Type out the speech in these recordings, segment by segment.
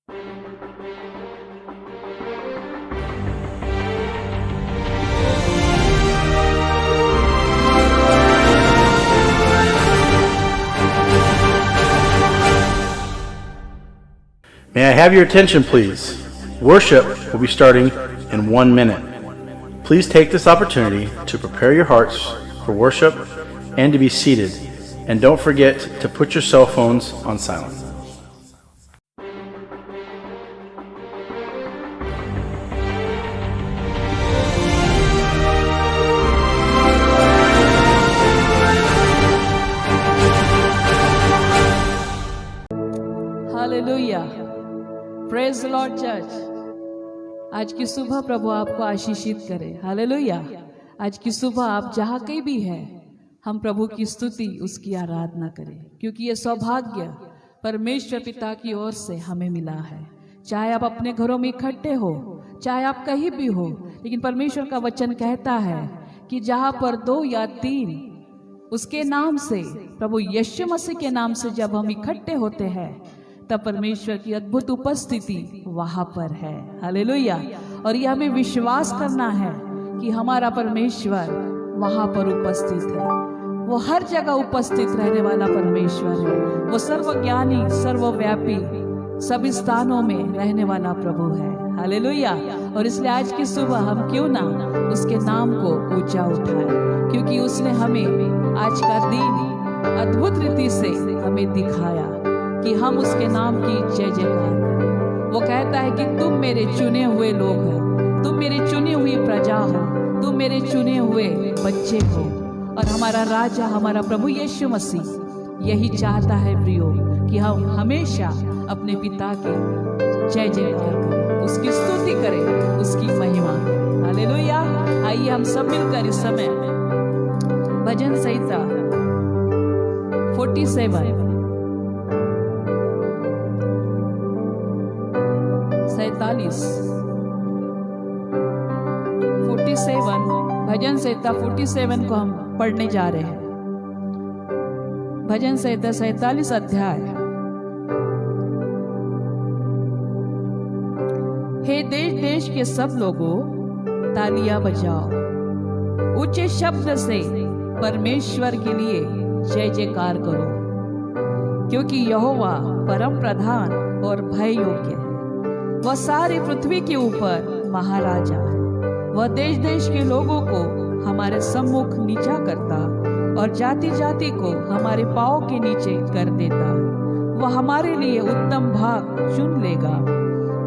May I have your attention, please? Worship will be starting in 1 minute. Please take this opportunity to prepare your hearts for worship and to be seated. And don't forget to put your cell phones on silent. Hallelujah. Praise the Lord church. आज की सुबह प्रभु आपको आशीषित करे। Hallelujah. आज की सुबह आप जहाँ कहीं भी हैं, हम प्रभु की स्तुति, उसकी आराधना करें, क्योंकि ये सौभाग्य परमेश्वर पिता की ओर से हमें मिला है। चाहे आप अपने घरों में इकट्ठे हो, चाहे आप कहीं भी हो, लेकिन परमेश्वर का वचन कहता है कि जहाँ पर 2 या 3 उसके नाम से, प्रभु यीशु मसीह के नाम से जब हम इकट्ठे होते हैं, तब परमेश्वर की अद्भुत उपस्थिति वहां पर है। हालेलुया। और यह हमें विश्वास करना है कि हमारा परमेश्वर वहां पर उपस्थित है। वो हर जगह उपस्थित रहने वाला परमेश्वर है। वो सर्वज्ञानी, सर्वव्यापी, सभी स्थानों में रहने वाला प्रभु है। हालेलुया। और इसलिए आज की सुबह हम क्यों ना उसके नाम को ऊंचा उठाएं, क्योंकि उसने हमें आज का दिन अद्भुत रीति से हमें दिखाया कि हम उसके नाम की जय जयकार करें। वो कहता है कि तुम मेरे चुने हुए लोग हो, तुम मेरे चुनी हुई प्रजा हो, तुम मेरे चुने हुए बच्चे हो। और हमारा राजा, हमारा प्रभु यीशु मसीह यही चाहता है प्रियो, कि हम हमेशा अपने पिता के जय जयकार करें, उसकी स्तुति करें, उसकी महिमा करें। हालेलुया। आइए हम सब मिलकर इस समय भजन संहिता 47 भजन संहिता 47 को हम पढ़ने जा रहे हैं। भजन संहिता 47 अध्याय। हे देश देश के सब लोगों, तालियां बजाओ, ऊंचे शब्द से परमेश्वर के लिए जय जयकार करो, क्योंकि यहोवा परम प्रधान और भय योग्य है। वह सारी पृथ्वी के ऊपर महाराजा है। वह देश देश के लोगों को हमारे सम्मुख नीचा करता और जाति जाति को हमारे पांव के नीचे कर देता है। वह हमारे लिए उत्तम भाग चुन लेगा,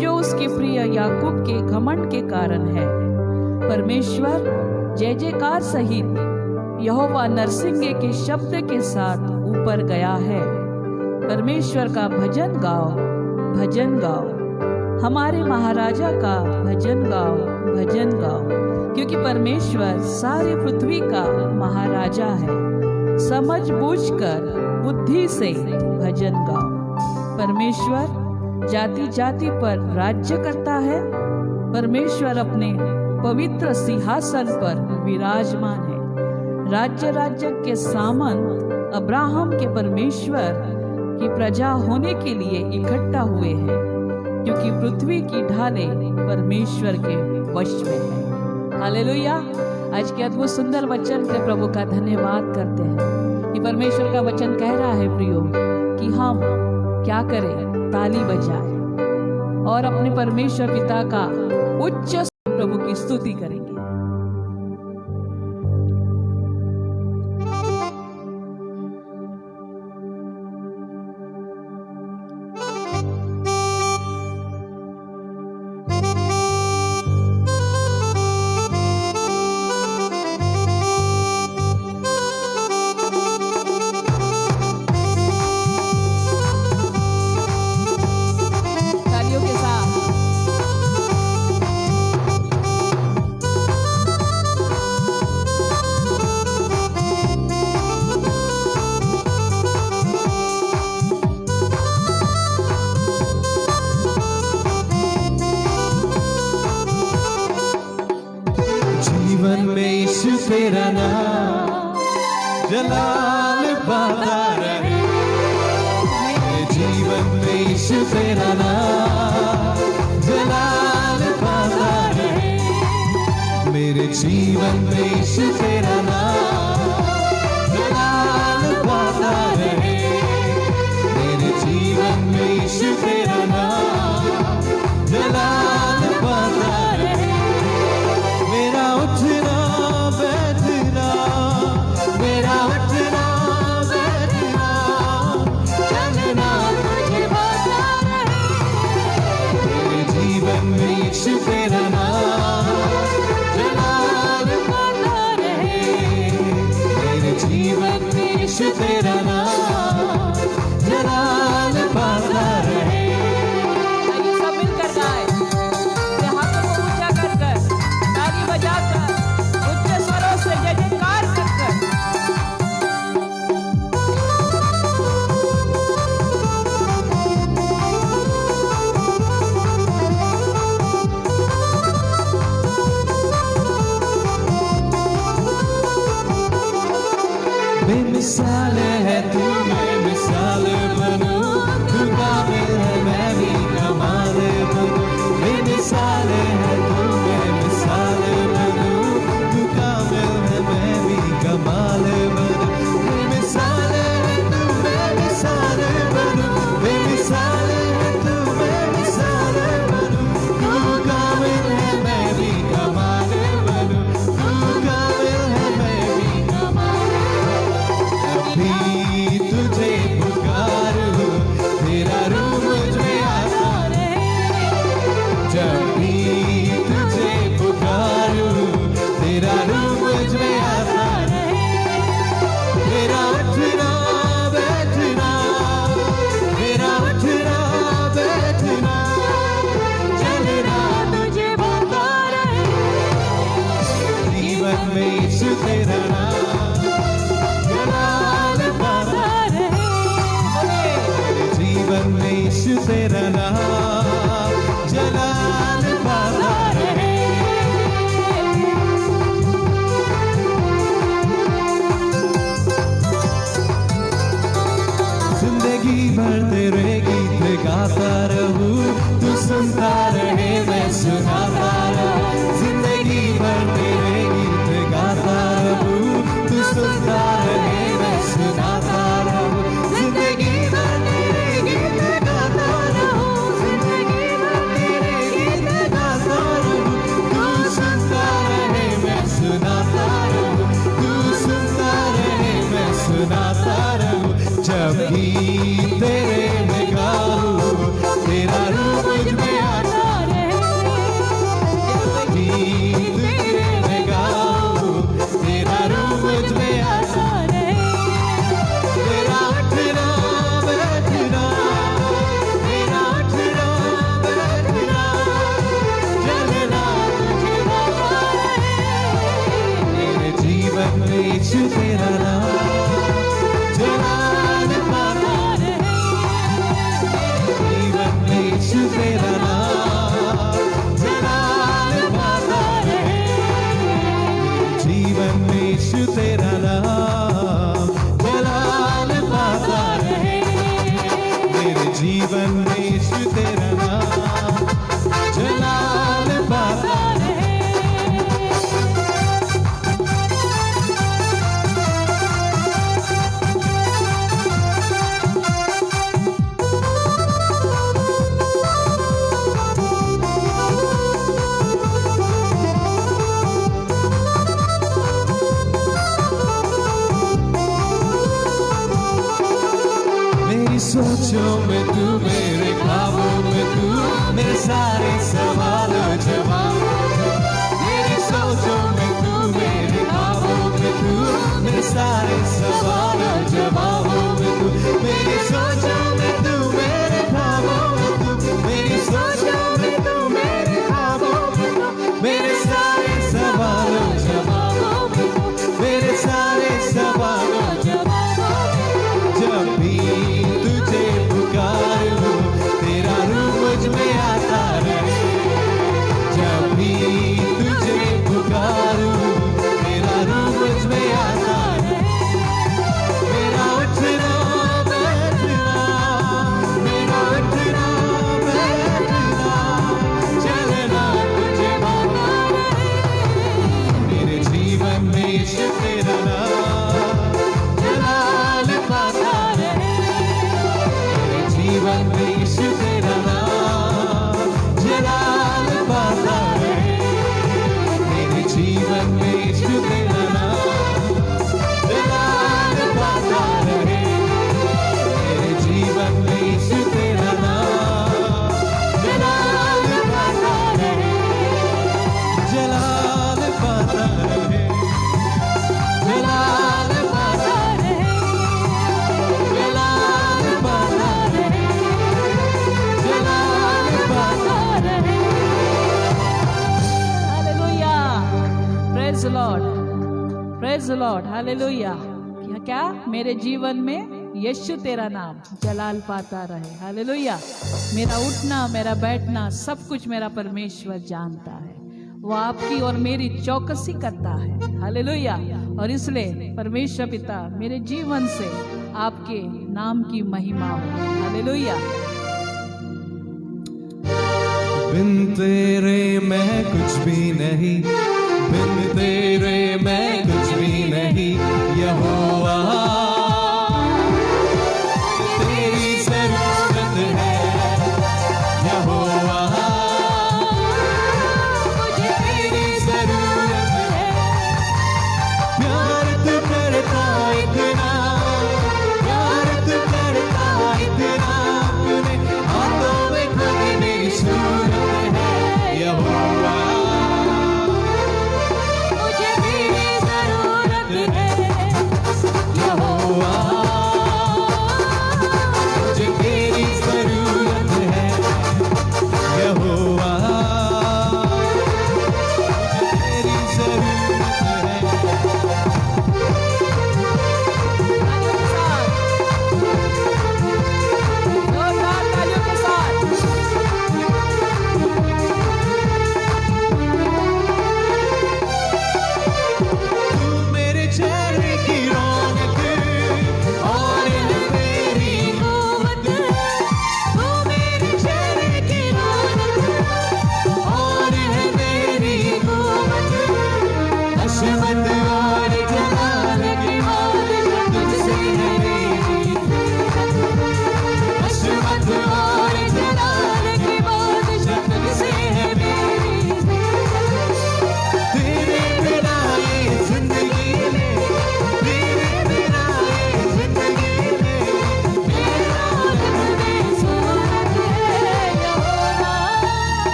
जो उसके प्रिय याकूब के घमंड के कारण है। परमेश्वर जय जयकार सहित यहोवा नरसिंगे के शब्द के साथ ऊपर गया है। परमेश्वर का भजन गाओ, भजन गाओ, हमारे महाराजा का भजन गाओ, भजन गाओ, क्योंकि परमेश्वर सारी पृथ्वी का महाराजा है। समझ बूझकर बुद्धि से भजन गाओ। परमेश्वर जाति जाति पर राज्य करता है। परमेश्वर अपने पवित्र सिंहासन पर विराजमान है। राज्य राज्य के सामंत अब्राहम के परमेश्वर की प्रजा होने के लिए इकट्ठा हुए हैं, क्योंकि पृथ्वी की ढालें परमेश्वर के वश में है। हालेलुया। आज के अद्भुत सुंदर वचन के प्रभु का धन्यवाद करते हैं कि परमेश्वर का वचन कह रहा है प्रियो, कि हम क्या करें, ताली बजाएं और अपने परमेश्वर पिता का उच्च प्रभु की स्तुति करेंगे। जीवन में यीशु तेरा नाम जलाल पाता रहे, मेरे जीवन में यीशु तेरा नाम जलाल पाता रहे, मेरे जीवन में यीशु तेरा नाम जलाल पाता रहे, मेरा उठना बैठना, मेरा उठना बैठना, चलना तुझे भाता रहे, मेरे जीवन में यीशु तेरा नाम जलाल पाता रहे, मेरे जीवन में यीशु तेरा नाम जलाल पाता रहे। आइए सब मिलकर गाएं, अपने हाथों को ऊंचा कर कर, ताली बजाकर, उच्च स्वरों से जय जयकार कर कर। बेमिसाल है तू, मैं मिसाल बनूं, तू काबिल है मैं भी कमाल बनूं, बेमिसाल है तू, मैं मिसाल बनूं, तू काबिल है मैं भी कमाल बनूं, बेमिसाल है तू, मैं मिसाल बनूं, बेमिसाल है तू, मैं मिसाल बनूं, तू काबिल है मैं भी कमाल बनूं, तू काबिल है मैं भी कमाल भी तुझे पुकारूं, तेरा रूह मुझ में आता रहे, जब भी तुझे पुकारूं, तेरा रूह मुझ में आता रहे, मेरा उठना बैठना, मेरा उठना बैठना, चलना तुझे भाता रहे, जीवन में यीशु तेरा नाम जलाल पाता रहे, मेरे जीवन में यीशु तेरा नाम जलाल पाता रहे। जिंदगी भर तेरे गीत गाता रहूं, तू सुनता रहे मैं सुनाता रहूं, जिंदगी भर तेरे गीत गाता रहूं, तू सुनता रहे मैं सुनाता रहूं, जिंदगी भर तेरे गीत गाता रहूं, जिंदगी भर तेरे गीत गाता रहूं, तू सुनता रहे मैं सुनाता रहूं, तू सुनता रहे मैं सुनाता रहूं, जब भी तेरे में गाऊं, तेरा रूह मुझ में आता रहे, जब भी तेरे में गाऊं, तेरा रूह मुझ में आता रहे, मेरा उठना बैठना, मेरा उठना बैठना, चलना तुझे भाता रहे, मेरे जीवन में यीशु तेरा नाम जलाल पाता रहे, जीवन में यीशु तेरा नाम जलाल पाता रहे, जीवन में यीशु तेरा नाम जलाल पाता रहे, मेरे जीवन में यीशु तेरा नाम जलाल पाता रहे। मेरी सोचों में तू, मेरे ख्वाबों में तू, मेरे सारे सवालों जवाब, मेरी सोचों में तू, मेरे ख्वाबों में तू, मेरे सारे सवालों जवाबों में तू, मेरी सोचों में तू, मेरे ख्वाबों में तू, मेरी सोचों में तू, मेरे ख्वाबों में तू, मेरे सारे सवालों जवाबों में तू, मेरे सारे सवालों जवाबों में तू, जब भी तुझे पुकारूं, तेरा रूह मुझ में आता रहे, जब भी तुझे पुकारूं, तेरा रूह मुझ में आता रहे, प्रेज लॉर्ड, हालेलुया। क्या मेरे जीवन में यीशु तेरा नाम जलाल पाता रहे, हालेलुया। मेरा उठना, मेरा बैठना, सब कुछ मेरा परमेश्वर जानता है। वो आपकी और मेरी चौकसी करता है, हालेलुया। और इसलिए परमेश्वर पिता मेरे जीवन से आपके नाम की महिमा हो, हालेलुया। बिन तेरे मैं कुछ भी नहीं, बिन तेरे मैं कुछ भी नहीं। यहोवा तेरी जरूरत है, यहोवा मुझे तेरी जरूरत है। प्यार तू करता इतना, प्यार तू करता इतना, अपने हाथों में खुद मेरी सूरत है, यहोवा मुझे भी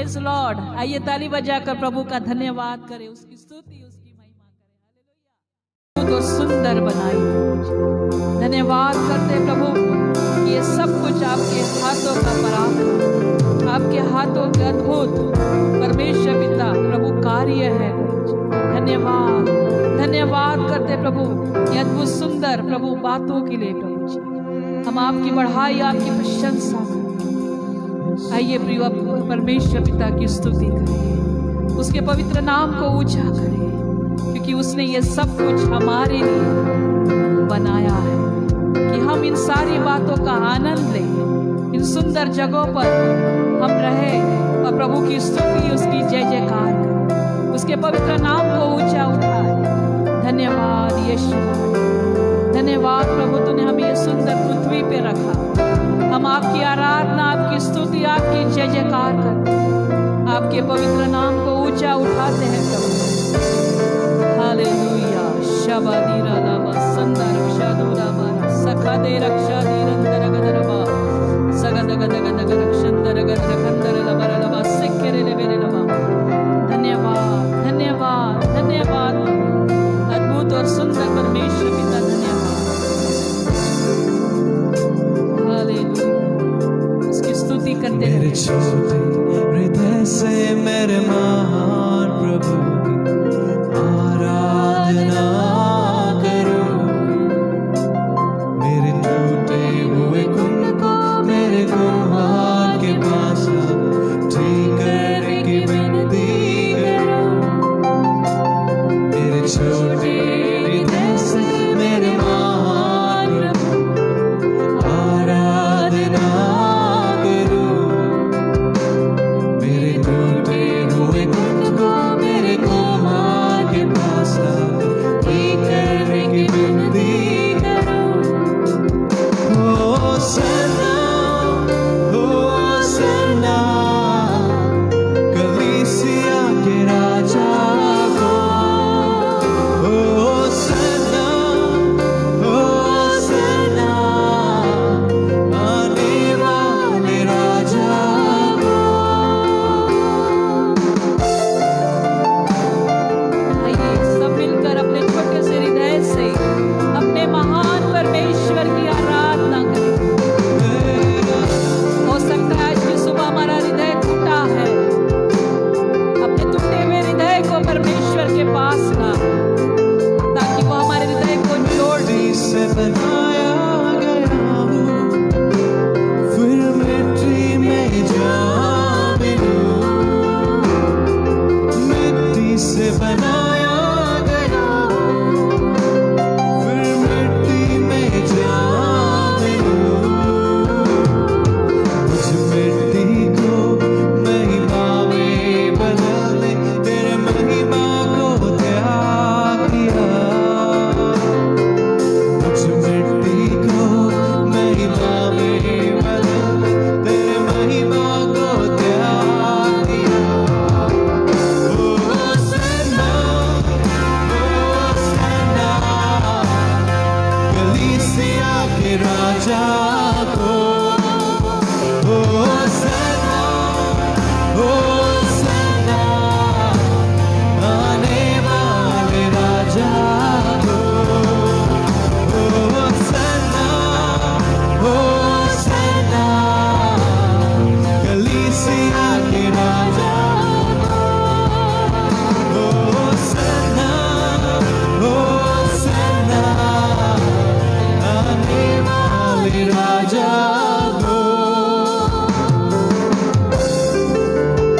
प्रेज लॉर्ड। आइए ताली बजाकर प्रभु का धन्यवाद करें, उसकी स्तुति उसकी महिमा करें। हालेलुया। तो सुंदर बनाई, धन्यवाद करते प्रभु कि ये सब कुछ आपके हाथों का पराक्रम, आपके हाथों के अद्भुत परमेश्वर पिता प्रभु कार्य है। धन्यवाद धन्यवाद करते प्रभु ये अद्भुत सुंदर प्रभु बातों के लिए प्रभु जी। हम आपकी बढ़ाई आपकी प्रशंसा करें। आइए प्रिय परमेश्वर पिता की स्तुति करें, उसके पवित्र नाम को ऊंचा करें, क्योंकि उसने ये सब कुछ हमारे लिए बनाया है कि हम इन सारी बातों का आनंद लें, इन सुंदर जगहों पर हम रहें और प्रभु की स्तुति उसकी जय जयकार करें, उसके पवित्र नाम को ऊंचा उठाएं। धन्यवाद यीशु, धन्यवाद प्रभु तूने हमें ये सुंदर पृथ्वी पे रखा। हम आपकी आराधना आपकी स्तुति आपकी जय जयकार करते, आपके पवित्र नाम को ऊंचा उठाते हैं प्रभु। हालेलुया। शबादीरा लामा संदा रक्षा दूरा मारा सखा दे रक्षा दीरंदर गदरबा सगद गद गद गद रक्षंदर गद रखंदर लबर लबा सिक्केरे ले मेरे लबा। धन्यवाद धन्यवाद धन्यवाद अद्भुत और सुंदर परमेश्वर पिता, धन्यवाद। हालेलुया। उसकी स्तुति करते हैं। मेरे छोटे हृदय से मेरे महान प्रभु की आराधना करो। मेरे टूटे हुए गुण को मेरे गुहार के पास ठीक करने की विनती करो। मेरे छोटे हृदय से मेरे महान प्रभु आराधना करो। मेरे टूटे हुए गुण को मेरे गुहार के पास ठीक करने की विनती करो। हो सना कलीसिया के राजा को। हो सना आने वाले राजा को। आइए सब मिलकर अपने छोटे से हृदय से अपने महान परमेश्वर की आराधना करें। हो सकता है आज की सुबह हमारा हृदय टूटा है, अपने टूटे हुए हृदय को परमेश्वर के पास ला, ताकि वो हमारे हृदय को जोड़ दे। मिट्टी से बनाया गया हूँ, फिर मिट्टी में जा मिलूं। मिट्टी से बनाया गया हूँ, फिर मिट्टी में जा मिलूं। उस मिट्टी को महिमा में बदल दे, तेरे महिमा को त्याग किया। उस मिट्टी को महिमा में बदल दे, तेरे महिमा को त्याग दिया। ओ सना कलीसिया के राजा को। ओ सना आने वाले राजा को। ओ सना कलीसिया के राजा को। ओ सना आने वाले राजा को।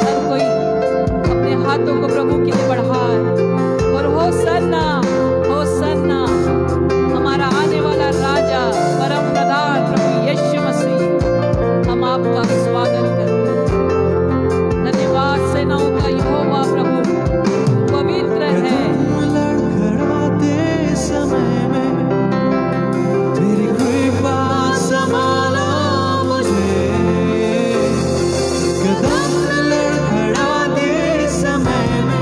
हर कोई अपने हाथों को प्रभु के लिए बढ़ाए और होसन्ना होसन्ना, हमारा आने वाला राजा परम प्रधान प्रभु यीशु मसीह, हम आपका स्वागत करते हैं। धन्यवाद सेनाओं का यहोवा प्रभु पवित्र है। लड़खड़ाते समय में तेरी कृपा संभाला मुझे। कदम लड़खड़ाते समय में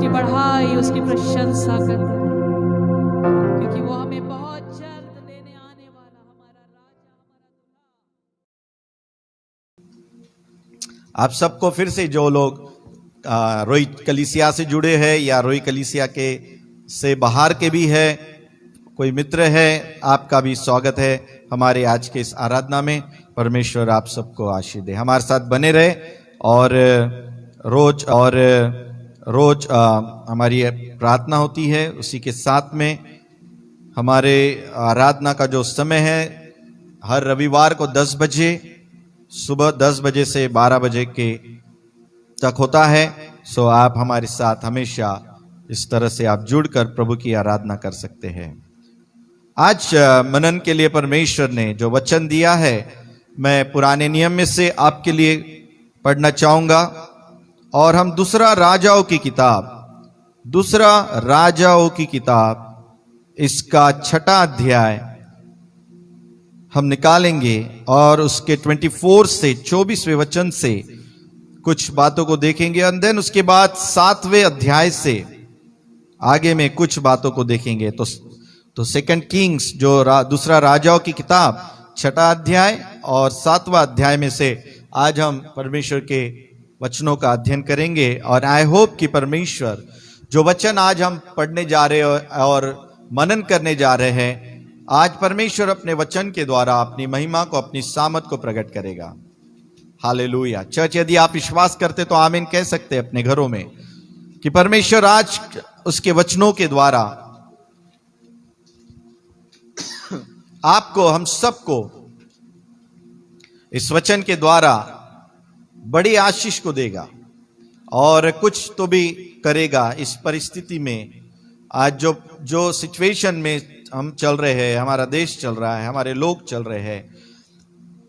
उसकी बढ़ाई, उसकी प्रशंसा करते रहे, क्योंकि वो हमें बहुत जल्द लेने आने वाला हमारा राजा, हमारा आप सबको फिर से, जो लोग रोई कलीसिया से जुड़े हैं या रोई कलीसिया के से बाहर के भी है, कोई मित्र है, आपका भी स्वागत है हमारे आज के इस आराधना में। परमेश्वर आप सबको आशीष दे, हमारे साथ बने रहे और रोज हमारी प्रार्थना होती है, उसी के साथ में हमारे आराधना का जो समय है हर रविवार को 10 बजे, सुबह 10 बजे से 12 बजे के तक होता है। सो आप हमारे साथ हमेशा इस तरह से आप जुड़कर प्रभु की आराधना कर सकते हैं। आज मनन के लिए परमेश्वर ने जो वचन दिया है, मैं पुराने नियम में से आपके लिए पढ़ना चाहूंगा, और हम दूसरा राजाओं की किताब इसका 6वां अध्याय हम निकालेंगे और उसके 24 से 24वें वचन से कुछ बातों को देखेंगे, और देन उसके बाद 7वें अध्याय से आगे में कुछ बातों को देखेंगे। तो 2 किंग्स जो दूसरा राजाओं की किताब 6वां अध्याय और 7वां अध्याय में से आज हम परमेश्वर के वचनों का अध्ययन करेंगे। और आई होप कि परमेश्वर जो वचन आज हम पढ़ने जा रहे हैं और मनन करने जा रहे हैं, आज परमेश्वर अपने वचन के द्वारा अपनी महिमा को, अपनी सामर्थ को प्रकट करेगा। हालेलुया। चर्च, यदि आप विश्वास करते तो आमीन कह सकते हैं अपने घरों में कि परमेश्वर आज उसके वचनों के द्वारा आपको, हम सबको इस वचन के द्वारा बड़ी आशीष को देगा और कुछ तो भी करेगा। इस परिस्थिति में आज जो सिचुएशन में हम चल रहे हैं, हमारा देश चल रहा है, हमारे लोग चल रहे हैं,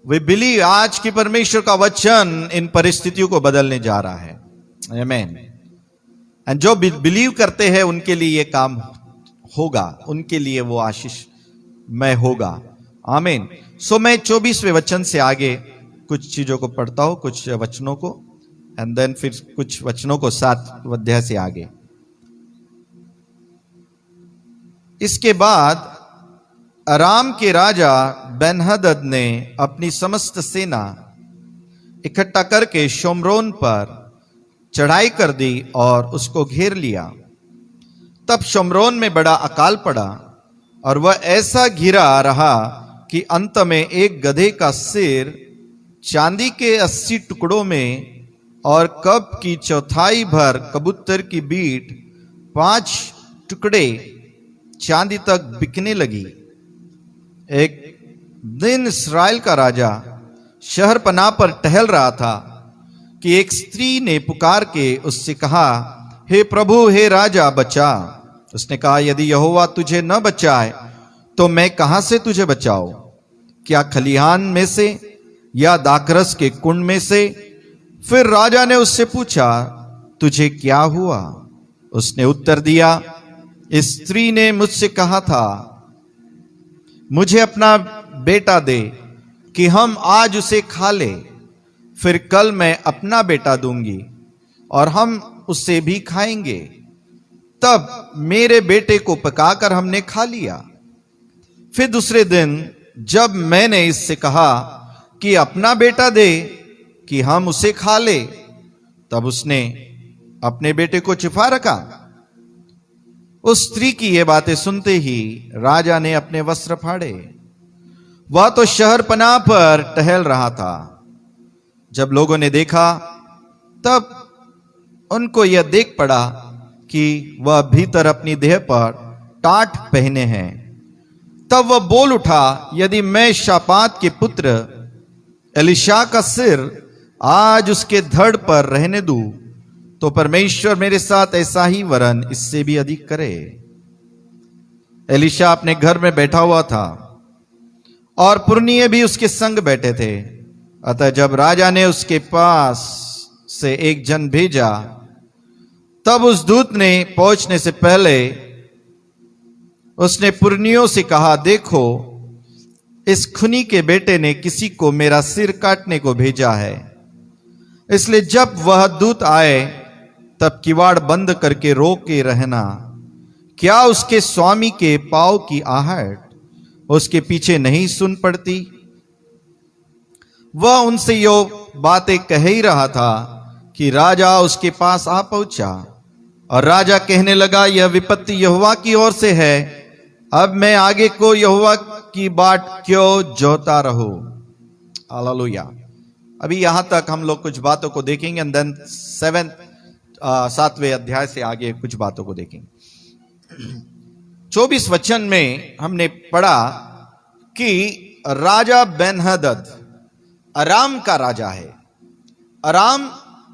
वे बिलीव आज की परमेश्वर का वचन इन परिस्थितियों को बदलने जा रहा है। आमीन। एंड जो बिलीव करते हैं उनके लिए ये काम होगा, उनके लिए वो आशीष में होगा। आमीन। सो मैं 24वें वचन से आगे कुछ चीजों को पढ़ता हूं, कुछ वचनों को, एंड देन फिर कुछ वचनों को 7 अध्याय से आगे। इसके बाद अराम के राजा बेन्हदद ने अपनी समस्त सेना इकट्ठा करके शोम्रोन पर चढ़ाई कर दी और उसको घेर लिया। तब शोम्रोन में बड़ा अकाल पड़ा और वह ऐसा घिरा रहा कि अंत में एक गधे का सिर चांदी के 80 टुकड़ों में और कब की 1/4 भर कबूतर की बीट 5 टुकड़े चांदी तक बिकने लगी। एक दिन इस्राएल का राजा शहर पनाह पर टहल रहा था कि एक स्त्री ने पुकार के उससे कहा, हे प्रभु, हे राजा, बचा। उसने कहा, यदि यहोवा तुझे न बचाए तो मैं कहां से तुझे बचाऊं? क्या खलिहान में से या दाखरस के कुंड में से? फिर राजा ने उससे पूछा, तुझे क्या हुआ? उसने उत्तर दिया, इस स्त्री ने मुझसे कहा था, मुझे अपना बेटा दे कि हम आज उसे खा ले, फिर कल मैं अपना बेटा दूंगी और हम उससे भी खाएंगे। तब मेरे बेटे को पकाकर हमने खा लिया। फिर दूसरे दिन जब मैंने इससे कहा कि अपना बेटा दे कि हम उसे खा ले, तब उसने अपने बेटे को छिपा रखा। उस स्त्री की ये बातें सुनते ही राजा ने अपने वस्त्र फाड़े। वह तो शहर पनाह पर टहल रहा था। जब लोगों ने देखा तब उनको यह देख पड़ा कि वह भीतर अपनी देह पर टाट पहने हैं। तब वह बोल उठा, यदि मैं शापात के पुत्र एलीशा का सिर आज उसके धड़ पर रहने दूं तो परमेश्वर मेरे साथ ऐसा ही वरन इससे भी अधिक करे। एलीशा अपने घर में बैठा हुआ था और पुरनिये भी उसके संग बैठे थे। अतः जब राजा ने उसके पास से एक जन भेजा, तब उस दूत ने पहुंचने से पहले उसने पुरनियों से कहा, देखो, इस खुनी के बेटे ने किसी को मेरा सिर काटने को भेजा है। इसलिए जब वह दूत आए तब किवाड़ बंद करके रो के रहना। क्या उसके स्वामी के पाँव की आहट उसके पीछे नहीं सुन पड़ती? वह उनसे यो बातें कह ही रहा था कि राजा उसके पास आ पहुंचा और राजा कहने लगा, यह विपत्ति यहोवा की ओर से है, अब मैं आगे को यहोवा की बाट क्यों जोता रहूं? हालेलुया। अभी यहां तक हम लोग कुछ बातों को देखेंगे एंड देन 7वें अध्याय से आगे कुछ बातों को देखेंगे। 24 वचन में हमने पढ़ा कि राजा बेन्हदद अराम का राजा है। अराम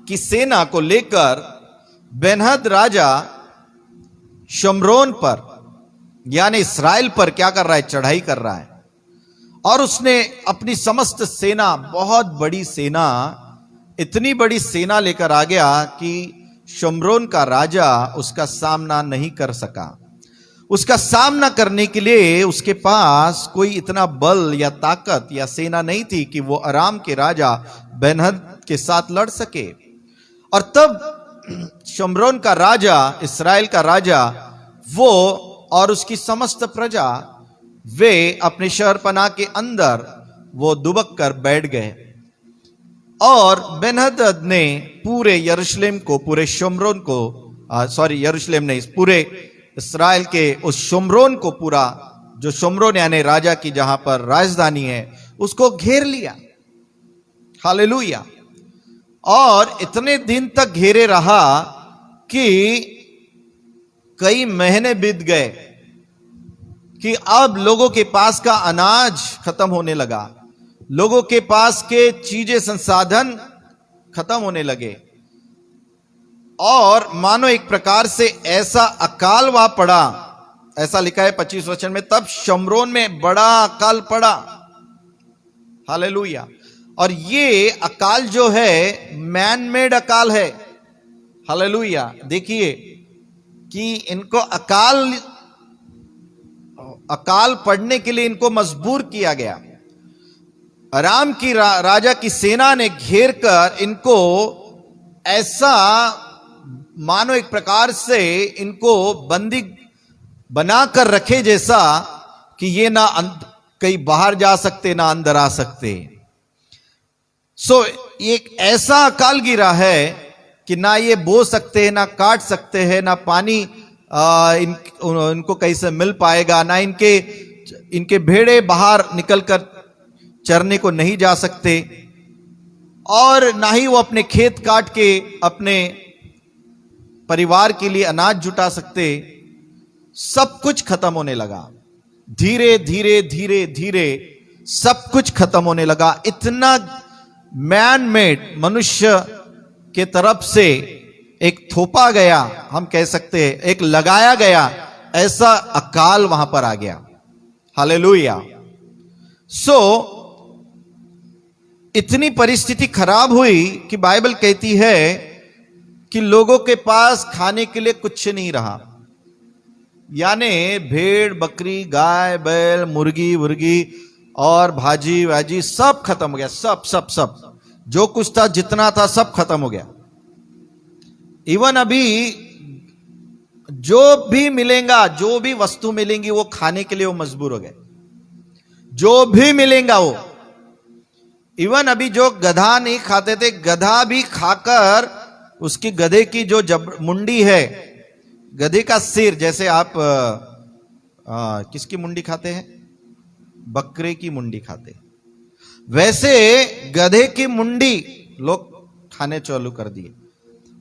की सेना को लेकर बेन्हद राजा शमरोन पर यानी इस्राएल पर क्या कर रहा है? चढ़ाई कर रहा है। और उसने अपनी समस्त सेना, बहुत बड़ी सेना, इतनी बड़ी सेना लेकर आ गया कि शमरोन का राजा उसका सामना नहीं कर सका। उसका सामना करने के लिए उसके पास कोई इतना बल या ताकत या सेना नहीं थी कि वो अराम के राजा बेन्हद के साथ लड़ सके। और तब शमरोन का राजा, इस्राएल का राजा, वो और उसकी समस्त प्रजा वे अपने शहरपनाह के अंदर वो दुबक कर बैठ गए। और बेन्हदद ने पूरे यरूशलेम को, पूरे शमरोन को, यरूशलेम नहीं, पूरे इस्राएल के उस शमरोन को, पूरा जो शमरोन यानी राजा की जहां पर राजधानी है, उसको घेर लिया। हालेलुया। और इतने दिन तक घेरे रहा कि कई महीने बीत गए कि अब लोगों के पास का अनाज खत्म होने लगा, लोगों के पास के चीजें, संसाधन खत्म होने लगे। और मानो एक प्रकार से ऐसा अकाल वहां पड़ा। ऐसा लिखा है 25 वचन में, तब शमरोन में बड़ा अकाल पड़ा। हालेलुया। और ये अकाल जो है मैन मेड अकाल है। हालेलुया। देखिए कि इनको अकाल पड़ने के लिए इनको मजबूर किया गया। अराम की राजा की सेना ने घेर कर इनको ऐसा मानो एक प्रकार से इनको बंदी बनाकर रखे, जैसा कि ये ना कहीं बाहर जा सकते ना अंदर आ सकते। एक ऐसा अकाल गिरा है कि ना ये बो सकते हैं, ना काट सकते हैं, ना पानी इनको कैसे मिल पाएगा, ना इनके भेड़े बाहर निकलकर चरने को नहीं जा सकते, और ना ही वो अपने खेत काट के अपने परिवार के लिए अनाज जुटा सकते। सब कुछ खत्म होने लगा। धीरे धीरे धीरे धीरे सब कुछ खत्म होने लगा। इतना मैन मेड, मनुष्य के तरफ से एक थोपा गया, हम कह सकते हैं एक लगाया गया, ऐसा अकाल वहां पर आ गया। हालेलुया। इतनी परिस्थिति खराब हुई कि बाइबल कहती है कि लोगों के पास खाने के लिए कुछ नहीं रहा। यानी भेड़, बकरी, गाय, बैल, मुर्गी वर्गी और भाजी वाजी सब खत्म हो गया। सब सब सब जो कुछ था, जितना था, सब खत्म हो गया। इवन अभी जो भी मिलेगा, जो भी वस्तु मिलेंगी, वो खाने के लिए वो मजबूर हो गए। जो भी मिलेगा वो, इवन अभी जो गधा नहीं खाते थे, गधा भी खाकर उसकी गधे की जो मुंडी है, गधे का सिर, जैसे आप किसकी मुंडी खाते हैं? बकरे की मुंडी खाते, वैसे गधे की मुंडी लोग खाने चालू कर दिए।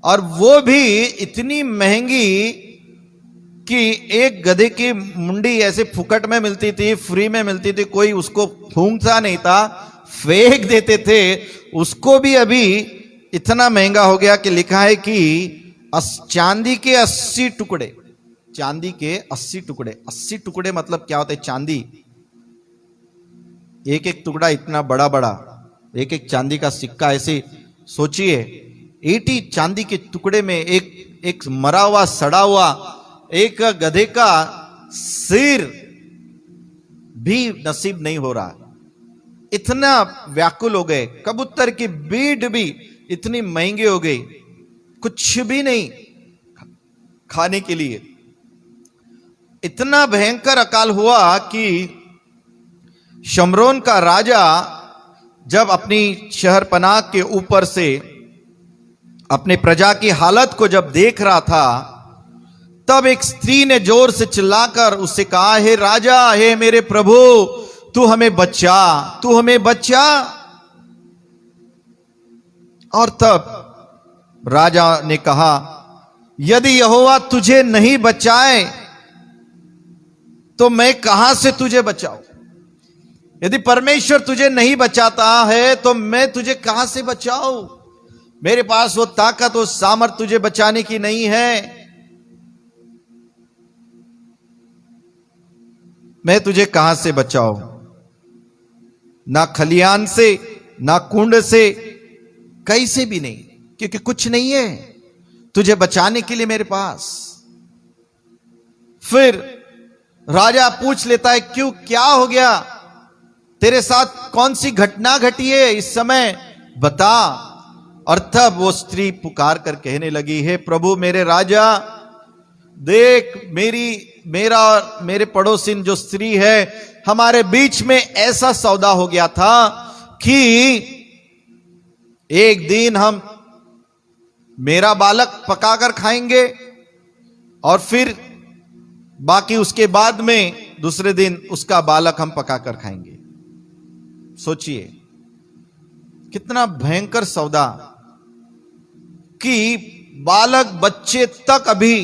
और वो भी इतनी महंगी कि एक गधे की मुंडी ऐसे फुकट में मिलती थी, फ्री में मिलती थी, कोई उसको फूंकता नहीं था, फेंक देते थे। उसको भी अभी इतना महंगा हो गया कि लिखा है कि चांदी के 80 टुकड़े, चांदी के 80 टुकड़े। 80 टुकड़े मतलब क्या होता है? चांदी, एक एक टुकड़ा इतना बड़ा बड़ा, एक एक चांदी का सिक्का। ऐसे सोचिए, 80 चांदी के टुकड़े में एक मरा हुआ, सड़ा हुआ एक गधे का सिर भी नसीब नहीं हो रहा। इतना व्याकुल हो गए। कबूतर की बीट भी इतनी महंगी हो गई, कुछ भी नहीं। खाने के लिए। इतना भयंकर अकाल हुआ कि शमरोन का राजा जब अपनी शहरपनाह के ऊपर से अपने प्रजा की हालत को जब देख रहा था, तब एक स्त्री ने जोर से चिल्लाकर उससे कहा, हे राजा, हे मेरे प्रभु, तू हमें बचा, तू हमें बचा। और तब राजा ने कहा, यदि यहोवा तुझे नहीं बचाए तो मैं कहां से तुझे बचाऊं? यदि परमेश्वर तुझे नहीं बचाता है तो मैं तुझे कहां से बचाऊं? मेरे पास वो ताकत, वो सामर्थ तुझे बचाने की नहीं है। मैं तुझे कहां से बचाऊं? ना खलियान से, ना कुंड से, कैसे भी नहीं, क्योंकि कुछ नहीं है तुझे बचाने के लिए मेरे पास। फिर राजा पूछ लेता है, क्यों, क्या हो गया? तेरे साथ कौन सी घटना घटी है इस समय, बता। और तब वो स्त्री पुकार कर कहने लगी, हे प्रभु, मेरे राजा, देख, मेरा और मेरे पड़ोसिन जो स्त्री है, हमारे बीच में ऐसा सौदा हो गया था कि एक दिन हम मेरा बालक पकाकर खाएंगे और फिर बाकी उसके बाद में दूसरे दिन उसका बालक हम पकाकर खाएंगे। सोचिए कितना भयंकर सौदा कि बालक बच्चे तक अभी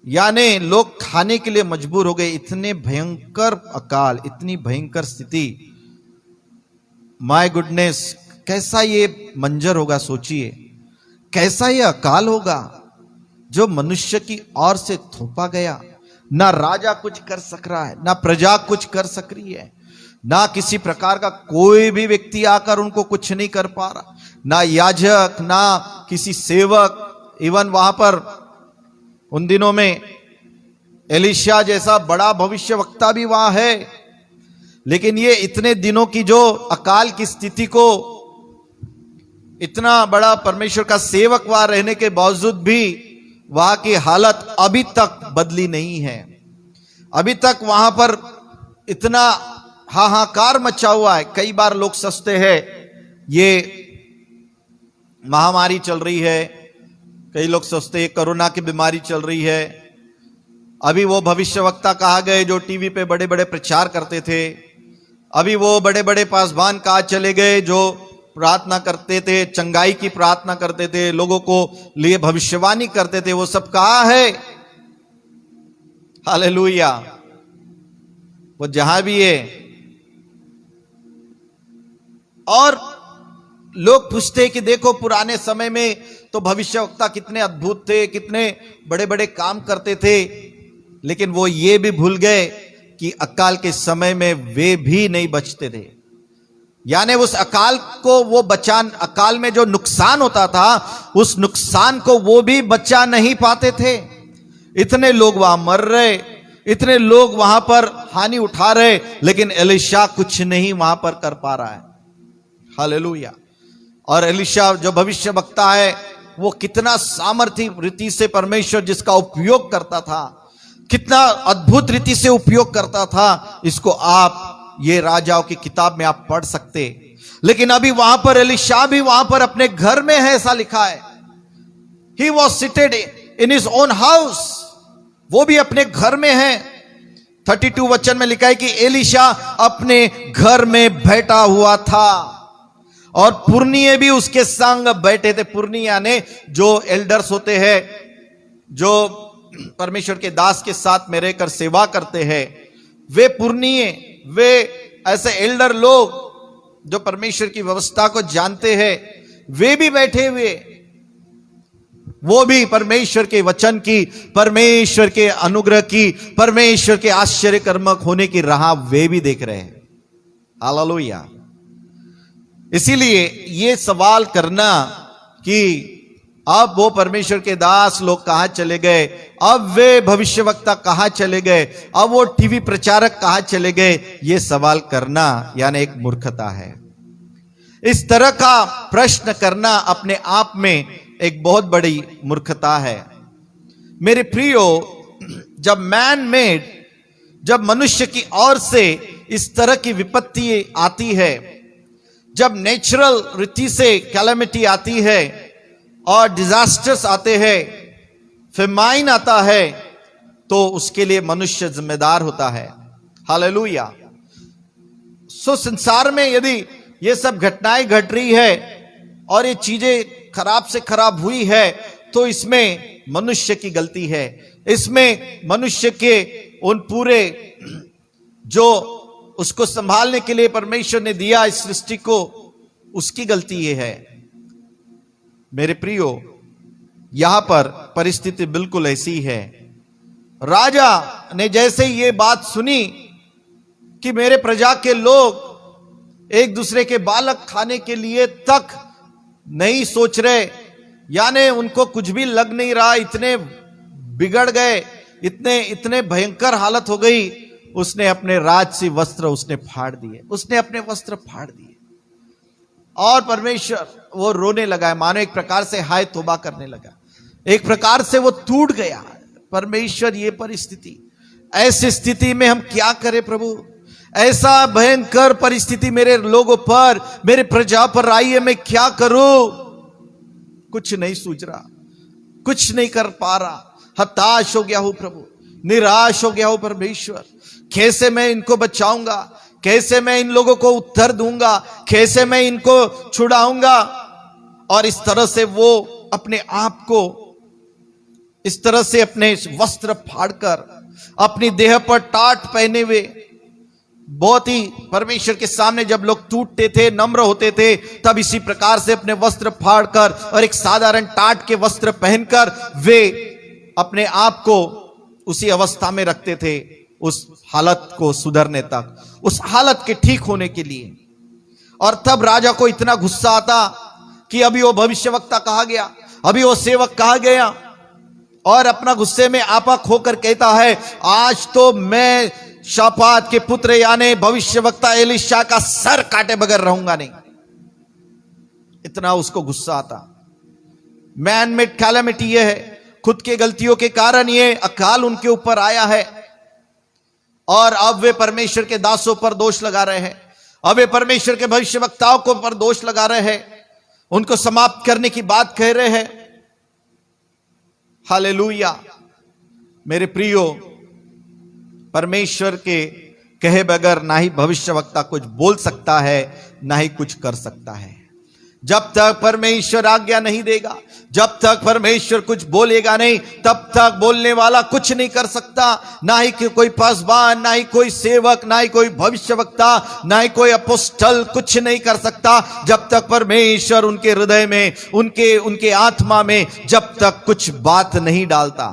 यानी लोग खाने के लिए मजबूर हो गए। इतने भयंकर अकाल, इतनी भयंकर स्थिति, माय गुडनेस, कैसा ये मंजर होगा? सोचिए कैसा ये अकाल होगा जो मनुष्य की ओर से थोपा गया। ना राजा कुछ कर सक रहा है, ना प्रजा कुछ कर सक रही है, ना किसी प्रकार का कोई भी व्यक्ति आकर उनको कुछ नहीं कर पा रहा, ना याजक, ना किसी सेवक। इवन वहां पर उन दिनों में एलिशा जैसा बड़ा भविष्यवक्ता भी वहां है, लेकिन ये इतने दिनों की जो अकाल की स्थिति को, इतना बड़ा परमेश्वर का सेवक वहां रहने के बावजूद भी वहां की हालत अभी तक बदली नहीं है। अभी तक वहां पर इतना हाहाकार मचा हुआ है। कई बार लोग सोचते हैं ये महामारी चल रही है, कई लोग सोचते हैं कोरोना की बीमारी चल रही है। अभी वो भविष्यवक्ता कहा गए जो टीवी पे बड़े बड़े प्रचार करते थे, अभी वो बड़े बड़े पासवान कहा चले गए जो प्रार्थना करते थे, चंगाई की प्रार्थना करते थे, लोगों को लिए भविष्यवाणी करते थे, वो सब कहा है। हालेलुया। वो जहां भी है। और लोग पूछते कि देखो पुराने समय में तो भविष्यवक्ता कितने अद्भुत थे, कितने बड़े बड़े काम करते थे, लेकिन वो ये भी भूल गए कि अकाल के समय में वे भी नहीं बचते थे। यानी उस अकाल को वो अकाल में जो नुकसान होता था, उस नुकसान को वो भी बचा नहीं पाते थे। इतने लोग वहां मर रहे, इतने लोग वहां पर हानि उठा रहे, लेकिन एलिशा कुछ नहीं वहां पर कर पा रहा है। हालेलुया। और एलिशा जो भविष्यवक्ता है, वो कितना सामर्थ्य रीति से परमेश्वर जिसका उपयोग करता था, कितना अद्भुत रीति से उपयोग करता था, इसको आप ये राजाओं की किताब में आप पढ़ सकते। लेकिन अभी वहां पर एलिशा भी वहां पर अपने घर में है, ऐसा लिखा है। He was seated in his own house, वो भी अपने घर में है। 32 वचन में लिखा है कि एलिशा अपने घर में बैठा हुआ था और पुरनिये भी उसके संग बैठे थे। पुरनिया ने जो एल्डर्स होते हैं, जो परमेश्वर के दास के साथ में रहकर सेवा करते हैं, वे पुरनिये, वे ऐसे एल्डर लोग जो परमेश्वर की व्यवस्था को जानते हैं, वे भी बैठे हुए, वो भी परमेश्वर के वचन की, परमेश्वर के अनुग्रह की, परमेश्वर के आश्चर्य कर्मक होने की राह वे भी देख रहे हैं। हालेलुया। इसीलिए ये सवाल करना कि अब वो परमेश्वर के दास लोग कहां चले गए, अब वे भविष्यवक्ता कहां चले गए, अब वो टीवी प्रचारक कहां चले गए, ये सवाल करना यानी एक मूर्खता है। इस तरह का प्रश्न करना अपने आप में एक बहुत बड़ी मूर्खता है। मेरे प्रियो, जब मैन मेड, जब मनुष्य की ओर से इस तरह की विपत्ति आती है, जब नेचुरल रीति से कैलेमिटी आती है और डिजास्टर्स आते हैं, फेमाइन आता है, तो उसके लिए मनुष्य जिम्मेदार होता है। हालेलुया। सो संसार में यदि ये सब घटनाएं घट रही है और ये चीजें खराब से खराब हुई है, तो इसमें मनुष्य की गलती है। इसमें मनुष्य के उन पूरे जो उसको संभालने के लिए परमेश्वर ने दिया इस सृष्टि को, उसकी गलती ये है। मेरे प्रियो, यहां पर परिस्थिति बिल्कुल ऐसी है। राजा ने जैसे ये बात सुनी कि मेरे प्रजा के लोग एक दूसरे के बालक खाने के लिए तक नहीं सोच रहे, यानी उनको कुछ भी लग नहीं रहा, इतने बिगड़ गए, इतने भयंकर हालत हो गई, उसने अपने राजसी वस्त्र उसने फाड़ दिए, उसने अपने वस्त्र फाड़ दिए। और परमेश्वर वो रोने लगा, मानो एक प्रकार से हाय तौबा करने लगा, एक प्रकार से वो टूट गया। परमेश्वर, ये परिस्थिति, ऐसी स्थिति में हम क्या करें प्रभु? ऐसा भयंकर परिस्थिति मेरे लोगों पर, मेरे प्रजा पर आई है, मैं क्या करूं? कुछ नहीं सूझ रहा, कुछ नहीं कर पा रहा, हताश हो गया हूं प्रभु, निराश हो गया हूं परमेश्वर। कैसे मैं इनको बचाऊंगा? कैसे मैं इन लोगों को उत्तर दूंगा? कैसे मैं इनको छुड़ाऊंगा? और इस तरह से वो अपने आप को, इस तरह से अपने वस्त्र फाड़कर, अपनी देह पर टाट पहने हुए, बहुत ही परमेश्वर के सामने जब लोग टूटते थे, नम्र होते थे, तब इसी प्रकार से अपने वस्त्र फाड़कर और एक साधारण टाट के वस्त्र पहनकर वे अपने आप को उसी अवस्था में रखते थे, उस हालत को सुधरने तक, उस हालत के ठीक होने के लिए। और तब राजा को इतना गुस्सा आता कि अभी वो भविष्यवक्ता कहा गया, अभी वो सेवक कहा गया, और अपना गुस्से में आपा खोकर कहता है, आज तो मैं शापात के पुत्र यानी भविष्यवक्ता एलीशा का सर काटे बगैर रहूंगा नहीं। इतना उसको गुस्सा आता। मैन मेड कैलेमिटी ये है, खुद के गलतियों के कारण ये अकाल उनके ऊपर आया है, और अब वे परमेश्वर के दासों पर दोष लगा रहे हैं, अब वे परमेश्वर के भविष्यवक्ताओं को पर दोष लगा रहे हैं, उनको समाप्त करने की बात कह रहे हैं। हालेलुया। मेरे प्रियो, परमेश्वर के कहे बगैर ना ही भविष्यवक्ता कुछ बोल सकता है, ना ही कुछ कर सकता है। जब तक परमेश्वर आज्ञा नहीं देगा, जब तक परमेश्वर कुछ बोलेगा नहीं, तब तक बोलने वाला कुछ नहीं कर सकता। ना ही कोई पासबान, ना ही कोई सेवक, ना ही कोई भविष्यवक्ता, ना ही कोई अपोस्टल कुछ नहीं कर सकता, जब तक परमेश्वर उनके हृदय में, उनके आत्मा में जब तक कुछ बात नहीं डालता।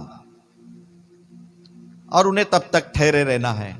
और उन्हें तब तक ठहरे रहना है।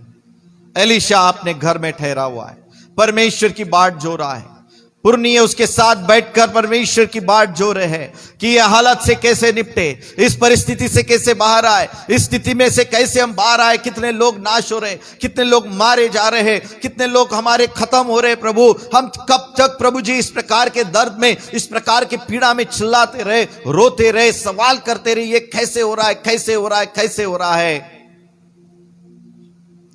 एलीशा अपने घर में ठहरा हुआ है, परमेश्वर की बाट जो रहा है। पुरनिये उसके साथ बैठकर परमेश्वर की बाट जो रहे हैं कि यह हालत से कैसे निपटे, इस परिस्थिति से कैसे बाहर आए, इस स्थिति में से कैसे हम बाहर आए। कितने लोग नाश हो रहे, कितने लोग मारे जा रहे हैं, कितने लोग हमारे खत्म हो रहे। प्रभु, हम कब तक प्रभु जी इस प्रकार के दर्द में, इस प्रकार के पीड़ा में चिल्लाते रहे, रोते रहे, सवाल करते रहे, ये कैसे हो रहा है, कैसे हो रहा है, कैसे हो रहा है।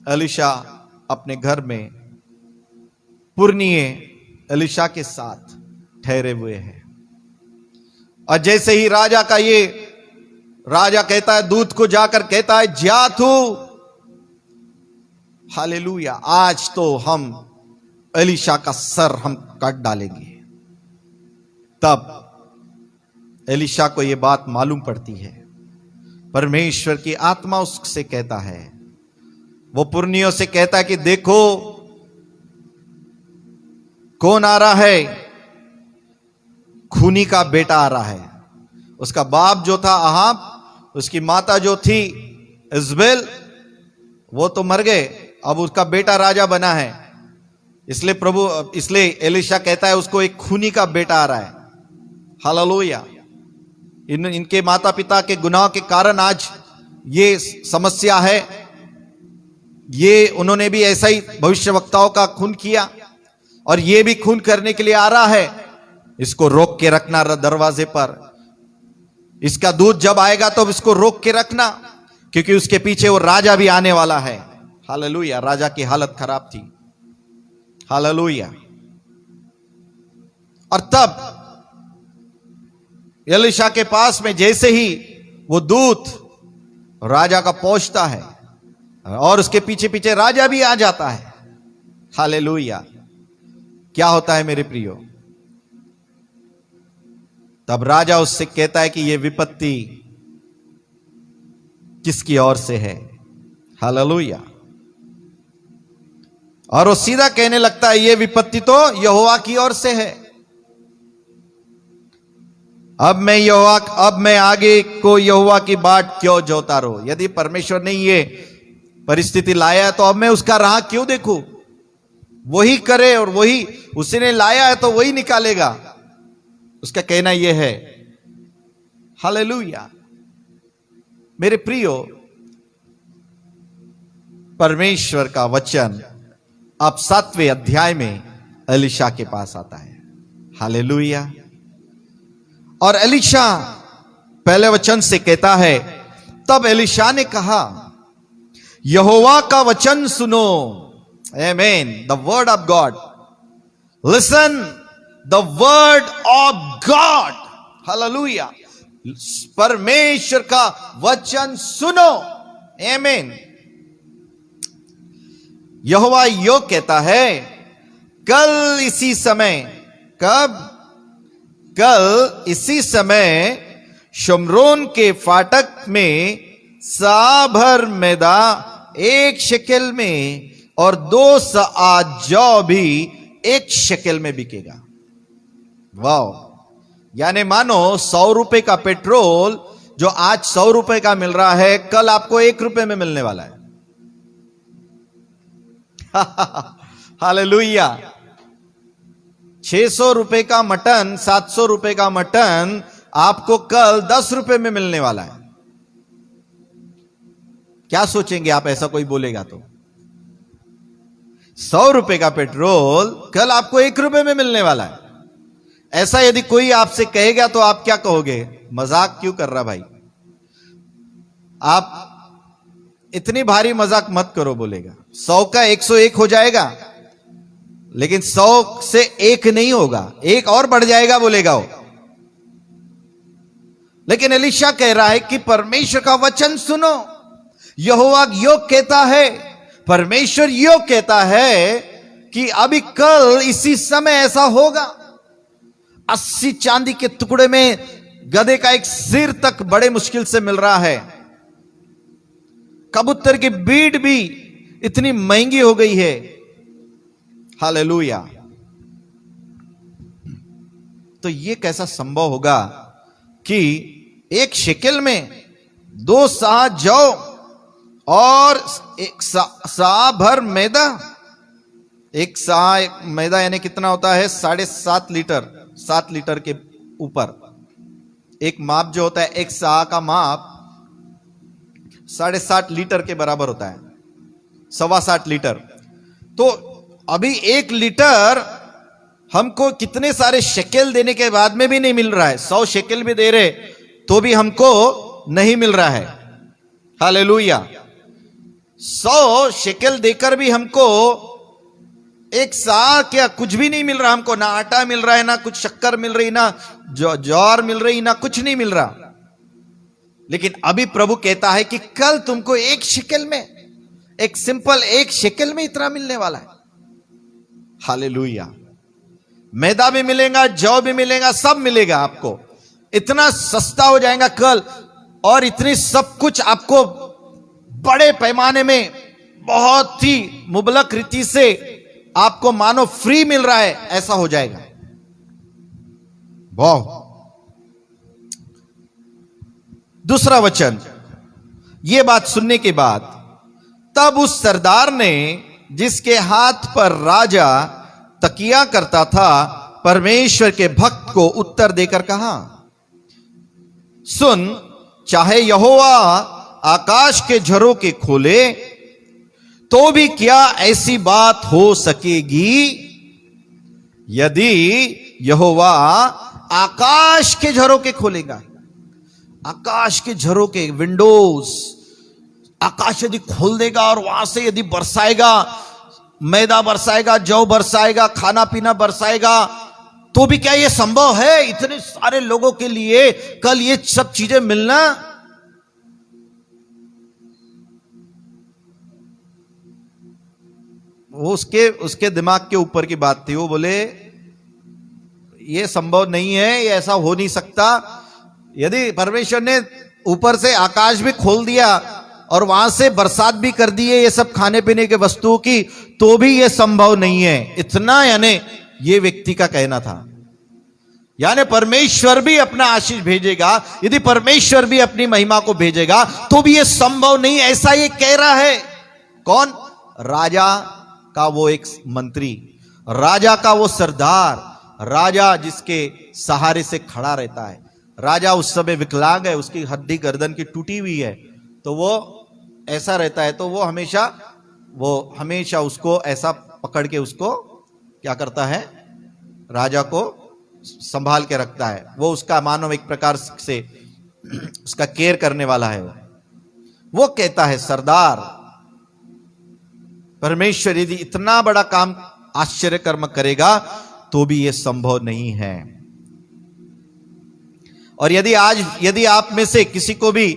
एलीशा अपने घर में पुरनिये एलीशा के साथ ठहरे हुए हैं, और जैसे ही राजा कहता है, दूत को जाकर कहता है, जा तू। हालेलुया। आज तो हम एलीशा का सर हम काट डालेंगे। तब एलीशा को यह बात मालूम पड़ती है, परमेश्वर की आत्मा उससे कहता है, वो पुरनियों से कहता है कि देखो कौन आ रहा है, खूनी का बेटा आ रहा है। उसका बाप जो था अहाब, उसकी माता जो थी इजबेल, वो तो मर गए, अब उसका बेटा राजा बना है। इसलिए एलीशा कहता है उसको एक खूनी का बेटा आ रहा है। हालेलुया। इनके माता पिता के गुनाह के कारण आज ये समस्या है। ये उन्होंने भी ऐसा ही भविष्यवक्ताओं का खून किया, और ये भी खून करने के लिए आ रहा है। इसको रोक के रखना दरवाजे पर, इसका दूत जब आएगा तो इसको रोक के रखना, क्योंकि उसके पीछे वो राजा भी आने वाला है। हालेलुया। राजा की हालत खराब थी। हालेलुया। और तब एलीशा के पास में जैसे ही वो दूत राजा का पहुंचता है और उसके पीछे पीछे राजा भी आ जाता है। हालेलुया। क्या होता है मेरे प्रियो? तब राजा उससे कहता है कि यह विपत्ति किसकी ओर से है? हालेलुया। और वो सीधा कहने लगता है यह विपत्ति तो यहोवा की ओर से है। अब मैं आगे को यहोवा की बाट क्यों जोता रहूं? यदि परमेश्वर ने ये परिस्थिति लाया है तो अब मैं उसका राह क्यों देखूं? वही करे, और वही उसने लाया है तो वही निकालेगा। उसका कहना यह है। हालेलुया। मेरे प्रियो, परमेश्वर का वचन अब 7वें अध्याय में एलीशा के पास आता है। हालेलुया। और एलीशा पहले वचन से कहता है, तब एलीशा ने कहा यहोवा का वचन सुनो। आमीन। The word of God. Listen the word of God. Hallelujah. परमेश्वर का वचन सुनो। आमीन। यहोवा यो कहता है, कल इसी समय, कल इसी समय शमरोन के फाटक में सा भर मैदा 1 शेकेल में और 2 सआ जौ भी 1 शेकेल में बिकेगा। वाह। यानी मानो 100 रुपए का पेट्रोल जो आज 100 रुपए का मिल रहा है, कल आपको 1 रुपए में मिलने वाला है। हालेलुया। 600 रुपए का मटन, 700 रुपए का मटन आपको कल 10 रुपए में मिलने वाला है। क्या सोचेंगे आप ऐसा कोई बोलेगा तो? 100 रुपए का पेट्रोल कल आपको 1 रुपए में मिलने वाला है। ऐसा यदि कोई आपसे कहेगा तो आप क्या कहोगे? मजाक क्यों कर रहा भाई? आप इतनी भारी मजाक मत करो बोलेगा। 100 का 101 हो जाएगा, लेकिन 100 से 1 नहीं होगा, 1 और बढ़ जाएगा बोलेगा वो। लेकिन एलीशा कह रहा है कि परमेश्वर का वचन सुनो। यहोवा यो कहता है, परमेश्वर यो कहता है कि अभी कल इसी समय ऐसा होगा। 80 चांदी के टुकड़े में गधे का एक सिर तक बड़े मुश्किल से मिल रहा है। कबूतर की बीड भी इतनी महंगी हो गई है। हालेलुया। तो यह कैसा संभव होगा कि 1 शेकेल में 2 सआ जौ और 1 सआ भर मैदा। 1 सआ मैदा यानी कितना होता है? 7.5 लीटर, 7 लीटर के ऊपर। एक माप जो होता है, 1 सआ का माप 7.5 लीटर के बराबर होता है, 7.25 लीटर। तो अभी 1 लीटर हमको कितने सारे शेकेल देने के बाद में भी नहीं मिल रहा है। 100 शेकेल भी दे रहे तो भी हमको नहीं मिल रहा है। हालेलुया। 100 शेकेल देकर भी हमको 1 सआ क्या कुछ भी नहीं मिल रहा। हमको ना आटा मिल रहा है, ना कुछ शक्कर मिल रही, ना ज्वार मिल रही, ना कुछ नहीं मिल रहा। लेकिन अभी प्रभु कहता है कि कल तुमको 1 शेकेल में, एक सिंपल 1 शेकेल में इतना मिलने वाला है। हालेलुया। मैदा भी मिलेगा, जौ भी मिलेगा, सब मिलेगा आपको। इतना सस्ता हो जाएगा कल, और इतनी सब कुछ आपको बड़े पैमाने में बहुत ही मुबलक रीति से आपको मानो फ्री मिल रहा है, ऐसा हो जाएगा। वाह। दूसरा वचन, यह बात सुनने के बाद तब उस सरदार ने, जिसके हाथ पर राजा तकिया करता था, परमेश्वर के भक्त को उत्तर देकर कहा, सुन, चाहे यहोवा आकाश के झरोखे खोले तो भी क्या ऐसी बात हो सकेगी? यदि यहोवा आकाश के झरोखे खोलेगा, आकाश के झरोके, विंडोज, आकाश यदि खोल देगा और वहां से यदि बरसाएगा, मैदा बरसाएगा, जौ बरसाएगा, खाना पीना बरसाएगा, तो भी क्या यह संभव है इतने सारे लोगों के लिए कल ये सब चीजें मिलना? वो उसके दिमाग के ऊपर की बात थी। वो बोले ये संभव नहीं है, ये ऐसा हो नहीं सकता। यदि परमेश्वर ने ऊपर से आकाश भी खोल दिया और वहां से बरसात भी कर दी है ये सब खाने पीने के वस्तुओं की, तो भी ये संभव नहीं है। इतना यानी ये व्यक्ति का कहना था। यानी परमेश्वर भी अपना आशीष भेजेगा, यदि परमेश्वर भी अपनी महिमा को भेजेगा तो भी ये संभव नहीं, ऐसा ये कह रहा है। कौन? राजा का वो एक मंत्री, राजा का वो सरदार, राजा जिसके सहारे से खड़ा रहता है। राजा उस समय विकलांग है, उसकी हड्डी गर्दन की टूटी हुई है, तो वो ऐसा रहता है, तो वो हमेशा उसको ऐसा पकड़ के उसको क्या करता है, राजा को संभाल के रखता है। वो उसका मानव एक प्रकार से उसका केयर करने वाला है। वो कहता है सरदार, परमेश्वर यदि इतना बड़ा काम आश्चर्य कर्म करेगा तो भी यह संभव नहीं है। और यदि आप में से किसी को भी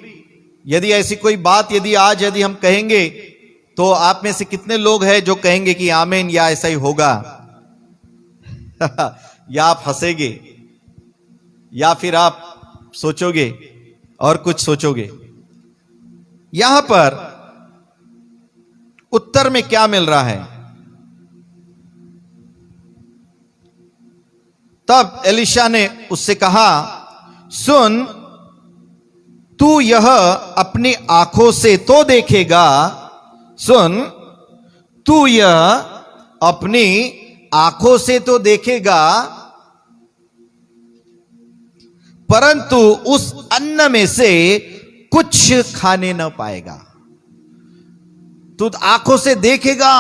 यदि ऐसी कोई बात यदि हम कहेंगे, तो आप में से कितने लोग हैं जो कहेंगे कि आमीन, या ऐसा ही होगा? या आप हंसेंगे, या फिर आप सोचोगे और कुछ सोचोगे? यहां पर उत्तर में क्या मिल रहा है? तब एलीशा ने उससे कहा, सुन, तू यह अपनी आंखों से तो देखेगा, सुन, तू यह अपनी आंखों से तो देखेगा, परंतु उस अन्न में से कुछ खाने न पाएगा। तू आंखों से देखेगा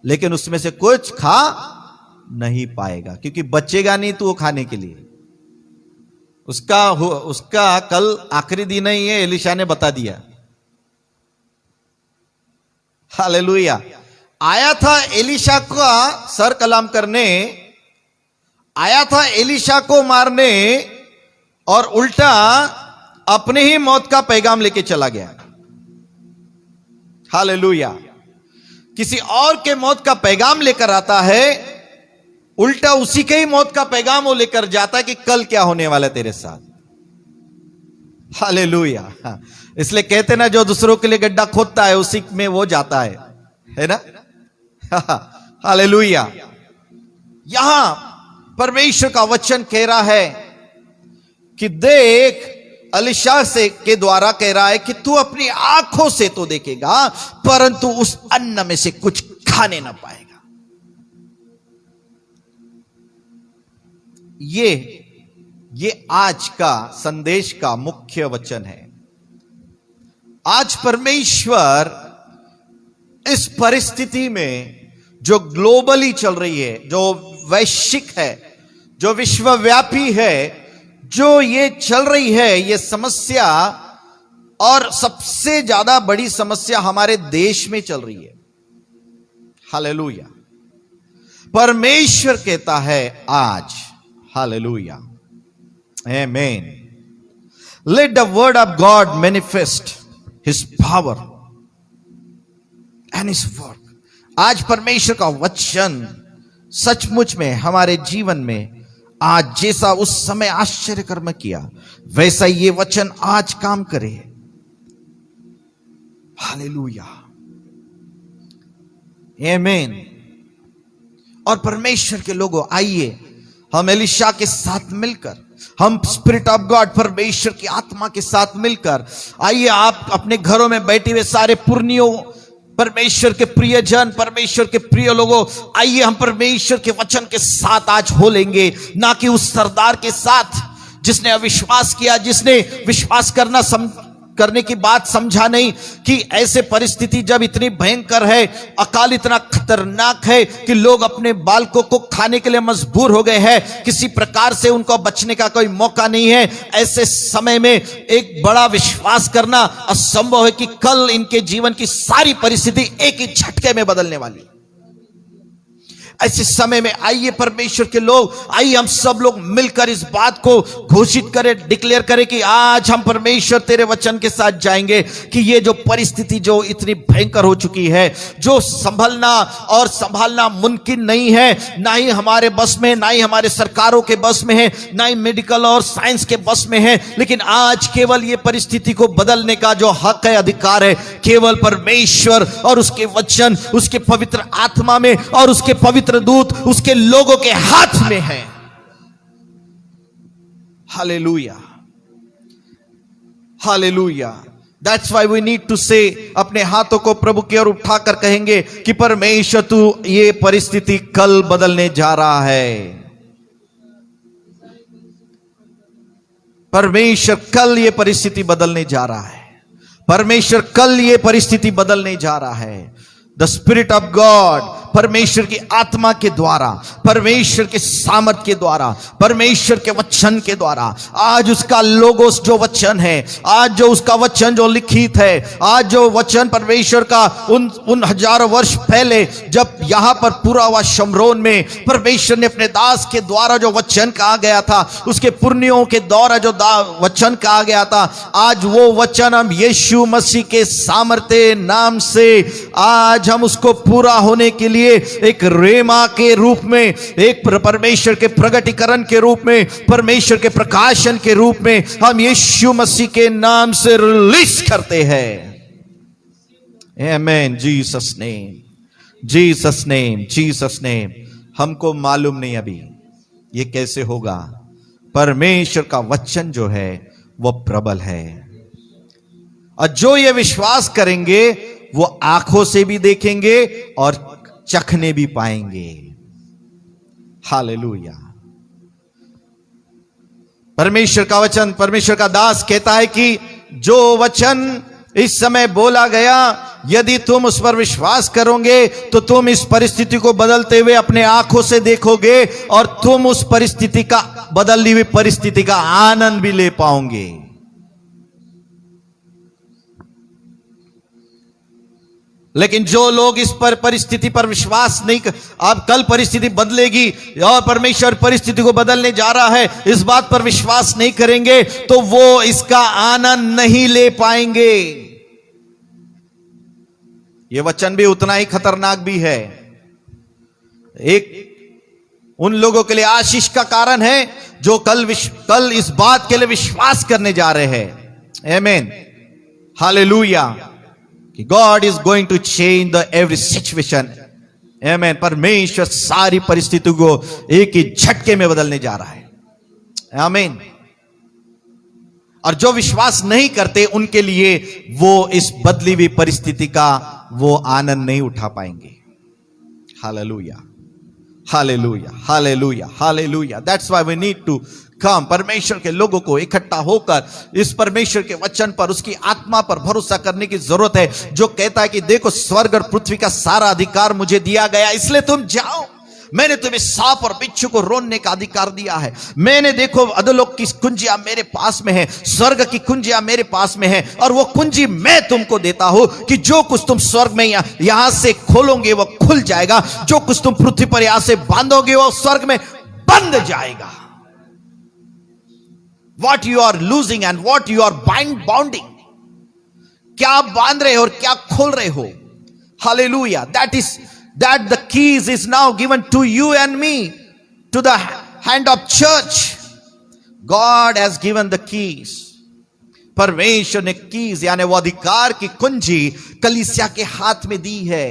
लेकिन उसमें से कुछ खा नहीं पाएगा, क्योंकि बचेगा नहीं तू वो खाने के लिए। उसका कल आखिरी दिन ही है, एलीशा ने बता दिया। हालेलुया। आया था एलीशा का सर कलाम करने, आया था एलीशा को मारने, और उल्टा अपने ही मौत का पैगाम लेके चला गया। हालेलुया। किसी और के मौत का पैगाम लेकर आता है, उल्टा उसी के ही मौत का पैगाम वो लेकर जाता है कि कल क्या होने वाला है तेरे साथ। हालेलुया। इसलिए कहते ना, जो दूसरों के लिए गड्ढा खोदता है उसी में वो जाता है ना? हालेलुया। यहां परमेश्वर का वचन कह रहा है कि देख, एलीशा से के द्वारा कह रहा है कि तू अपनी आंखों से तो देखेगा, परंतु उस अन्न में से कुछ खाने ना पाएगा। ये आज का संदेश का मुख्य वचन है। आज परमेश्वर इस परिस्थिति में जो ग्लोबली चल रही है, जो वैश्विक है, जो विश्वव्यापी है, जो ये चल रही है, ये समस्या, और सबसे ज्यादा बड़ी समस्या हमारे देश में चल रही है। हालेलुया। परमेश्वर कहता है आज, हालेलुया, आमीन, let the word of God manifest his power and his work. आज परमेश्वर का वचन सचमुच में हमारे जीवन में आज जैसा उस समय आश्चर्य कर्म किया, वैसा ये वचन आज काम करे। हालेलुया, आमीन। और परमेश्वर के लोगों, आइए हम एलीशा के साथ मिलकर, हम स्पिरिट ऑफ गॉड, परमेश्वर की आत्मा के साथ मिलकर, आइए आप अपने घरों में बैठे हुए सारे पुरनियों, परमेश्वर के प्रियजन, परमेश्वर के प्रिय लोगों, आइए हम परमेश्वर के वचन के साथ आज हो लेंगे, ना कि उस सरदार के साथ जिसने अविश्वास किया, जिसने विश्वास करना करने की बात समझा नहीं कि ऐसे परिस्थिति जब इतनी भयंकर है, अकाल इतना खतरनाक है कि लोग अपने बालकों को खाने के लिए मजबूर हो गए हैं, किसी प्रकार से उनको बचने का कोई मौका नहीं है। ऐसे समय में एक बड़ा विश्वास करना असंभव है कि कल इनके जीवन की सारी परिस्थिति एक ही झटके में बदलने वाली है। ऐसे समय में आइए परमेश्वर के लोग, आइए हम सब लोग मिलकर इस बात को घोषित करें, डिक्लेयर करें कि आज हम परमेश्वर तेरे वचन के साथ जाएंगे कि ये जो परिस्थिति जो इतनी भयंकर हो चुकी है, जो संभलना और संभालना मुमकिन नहीं है, ना ही हमारे बस में, ना ही हमारे सरकारों के बस में है, ना ही मेडिकल और साइंस के बस में है, लेकिन आज केवल ये परिस्थिति को बदलने का जो हक है, अधिकार है, केवल परमेश्वर और उसके वचन, उसके पवित्र आत्मा में और उसके पवित्र दूत उसके लोगों के हाथ में है। Hallelujah, hallelujah. That's why we need to say, अपने हाथों को प्रभु की ओर उठाकर कहेंगे कि परमेश्वर तू ये परिस्थिति कल बदलने जा रहा है। परमेश्वर कल ये परिस्थिति बदलने जा रहा है। परमेश्वर कल ये परिस्थिति बदलने जा रहा है। द स्पिरिट ऑफ गॉड, परमेश्वर की आत्मा के द्वारा, परमेश्वर के सामर्थ के द्वारा, परमेश्वर के वचन के द्वारा, आज उसका लोगोस जो वचन है, आज जो उसका वचन जो लिखित है, आज जो वचन परमेश्वर का उन हजारों वर्ष पहले जब यहां पर पूरा हुआ शमरोन में परमेश्वर ने अपने दास के द्वारा जो वचन कहा गया था, उसके पुर्नियों के द्वारा जो वचन कहा गया था, आज वो वचन हम यीशु मसीह के सामर्थ्य नाम से आज हम उसको पूरा होने के लिए एक रेमा के रूप में, एक परमेश्वर के प्रगटीकरण के रूप में, परमेश्वर के प्रकाशन के रूप में हम यीशु मसीह के नाम से रिलीज करते हैं। आमीन। Jesus name, Jesus name, Jesus name. हमको मालूम नहीं अभी ये कैसे होगा। परमेश्वर का वचन जो है वो प्रबल है, और जो ये विश्वास करेंगे वो आंखों से भी देखेंगे और चखने भी पाएंगे। हालेलुया। परमेश्वर का वचन, परमेश्वर का दास कहता है कि जो वचन इस समय बोला गया, यदि तुम उस पर विश्वास करोगे तो तुम इस परिस्थिति को बदलते हुए अपने आंखों से देखोगे और तुम उस परिस्थिति का, बदली हुई परिस्थिति का आनंद भी ले पाओगे। लेकिन जो लोग इस पर परिस्थिति पर विश्वास नहीं कर, अब कल परिस्थिति बदलेगी और परमेश्वर परिस्थिति को बदलने जा रहा है, इस बात पर विश्वास नहीं करेंगे तो वो इसका आनंद नहीं ले पाएंगे। ये वचन भी उतना ही खतरनाक भी है। एक उन लोगों के लिए आशीष का कारण है जो कल इस बात के लिए विश्वास करने जा रहे हैं। आमीन, हालेलुया, कि God is going to change the every situation. Amen. परमेश्वर सारी परिस्थितियों को एक ही झटके में बदलने जा रहा है। आमीन। और जो विश्वास नहीं करते उनके लिए वो इस बदली हुई परिस्थिति का वो आनंद नहीं उठा पाएंगे। Hallelujah, hallelujah, hallelujah, hallelujah. That's why we need to come. परमेश्वर के लोगों को इकट्ठा होकर इस परमेश्वर के वचन पर, उसकी आत्मा पर भरोसा करने की जरूरत है, जो कहता है कि देखो स्वर्ग और पृथ्वी का सारा अधिकार मुझे दिया गया, इसलिए तुम जाओ। मैंने तुम्हें सांप और बिच्छू को रोनने का अधिकार दिया है। मैंने, देखो, अधोलोक की कुंजियां मेरे पास में है, स्वर्ग की कुंजियां मेरे पास में है, और वो कुंजी मैं तुमको देता हूं कि जो कुछ तुम स्वर्ग में यहां से खोलोगे वो खुल जाएगा, जो कुछ तुम पृथ्वी पर यहां से बांधोगे वो स्वर्ग में बंध जाएगा। What you are losing and what you are bounding, क्या आप बांध रहे हो और क्या खोल रहे हो। Hallelujah. That the keys is now given to you and me, to the hand of church. God has given the keys. परमेश्वर ने कीज यानी वो अधिकार की कुंजी कलीसिया के हाथ में दी है।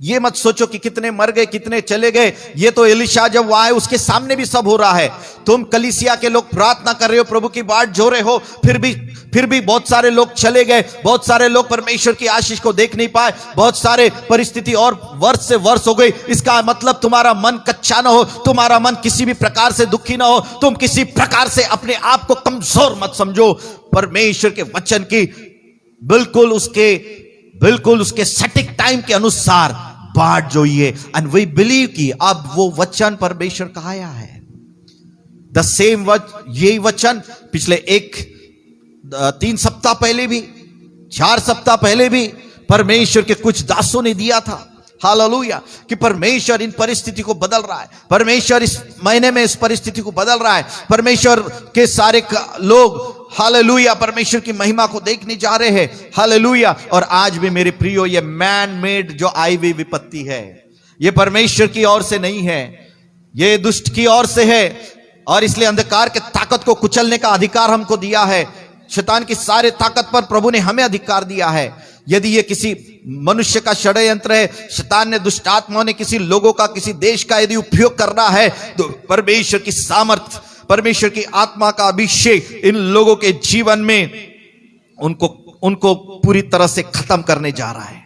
ये मत सोचो कि कितने मर गए कितने चले गए। ये तो एलिशा जब वो आए उसके सामने भी सब हो रहा है। तुम कलीसिया के लोग प्रार्थना कर रहे हो, प्रभु की बाट जो रहे हो, फिर भी बहुत सारे लोग चले गए, बहुत सारे लोग परमेश्वर की आशीष को देख नहीं पाए, बहुत सारे परिस्थिति और वर्ष से वर्ष हो गई। इसका मतलब तुम्हारा मन कच्चा ना हो, तुम्हारा मन किसी भी प्रकार से दुखी ना हो, तुम किसी प्रकार से अपने आप को कमजोर मत समझो। परमेश्वर के वचन की बिल्कुल उसके सटीक टाइम के अनुसार बाट जोइए। एंड वी बिलीव कि अब वो वचन परमेश्वर का आया है। द सेम यही वचन पिछले 3 सप्ताह पहले भी, 4 सप्ताह पहले भी परमेश्वर के कुछ दासों ने दिया था। हालेलुया, कि परमेश्वर इन परिस्थिति को बदल रहा है, परमेश्वर इस महीने में इस परिस्थिति को बदल रहा है। परमेश्वर के सारे लोग हालेलुया परमेश्वर की महिमा को देखने जा रहे हैं। हालेलुया। और आज भी मेरे प्रियो, ये मैन मेड जो आई हुई विपत्ति है, ये परमेश्वर की ओर से नहीं है, ये दुष्ट की ओर से है। और इसलिए अंधकार के ताकत को कुचलने का अधिकार हमको दिया है। शैतान की सारे ताकत पर प्रभु ने हमें अधिकार दिया है। यदि ये किसी मनुष्य का षड्यंत्र है, शैतान ने, दुष्ट आत्माओं ने किसी लोगों का, किसी देश का यदि उपयोग कर रहा है, तो परमेश्वर की सामर्थ, परमेश्वर की आत्मा का अभिषेक इन लोगों के जीवन में उनको पूरी तरह से खत्म करने जा रहा है।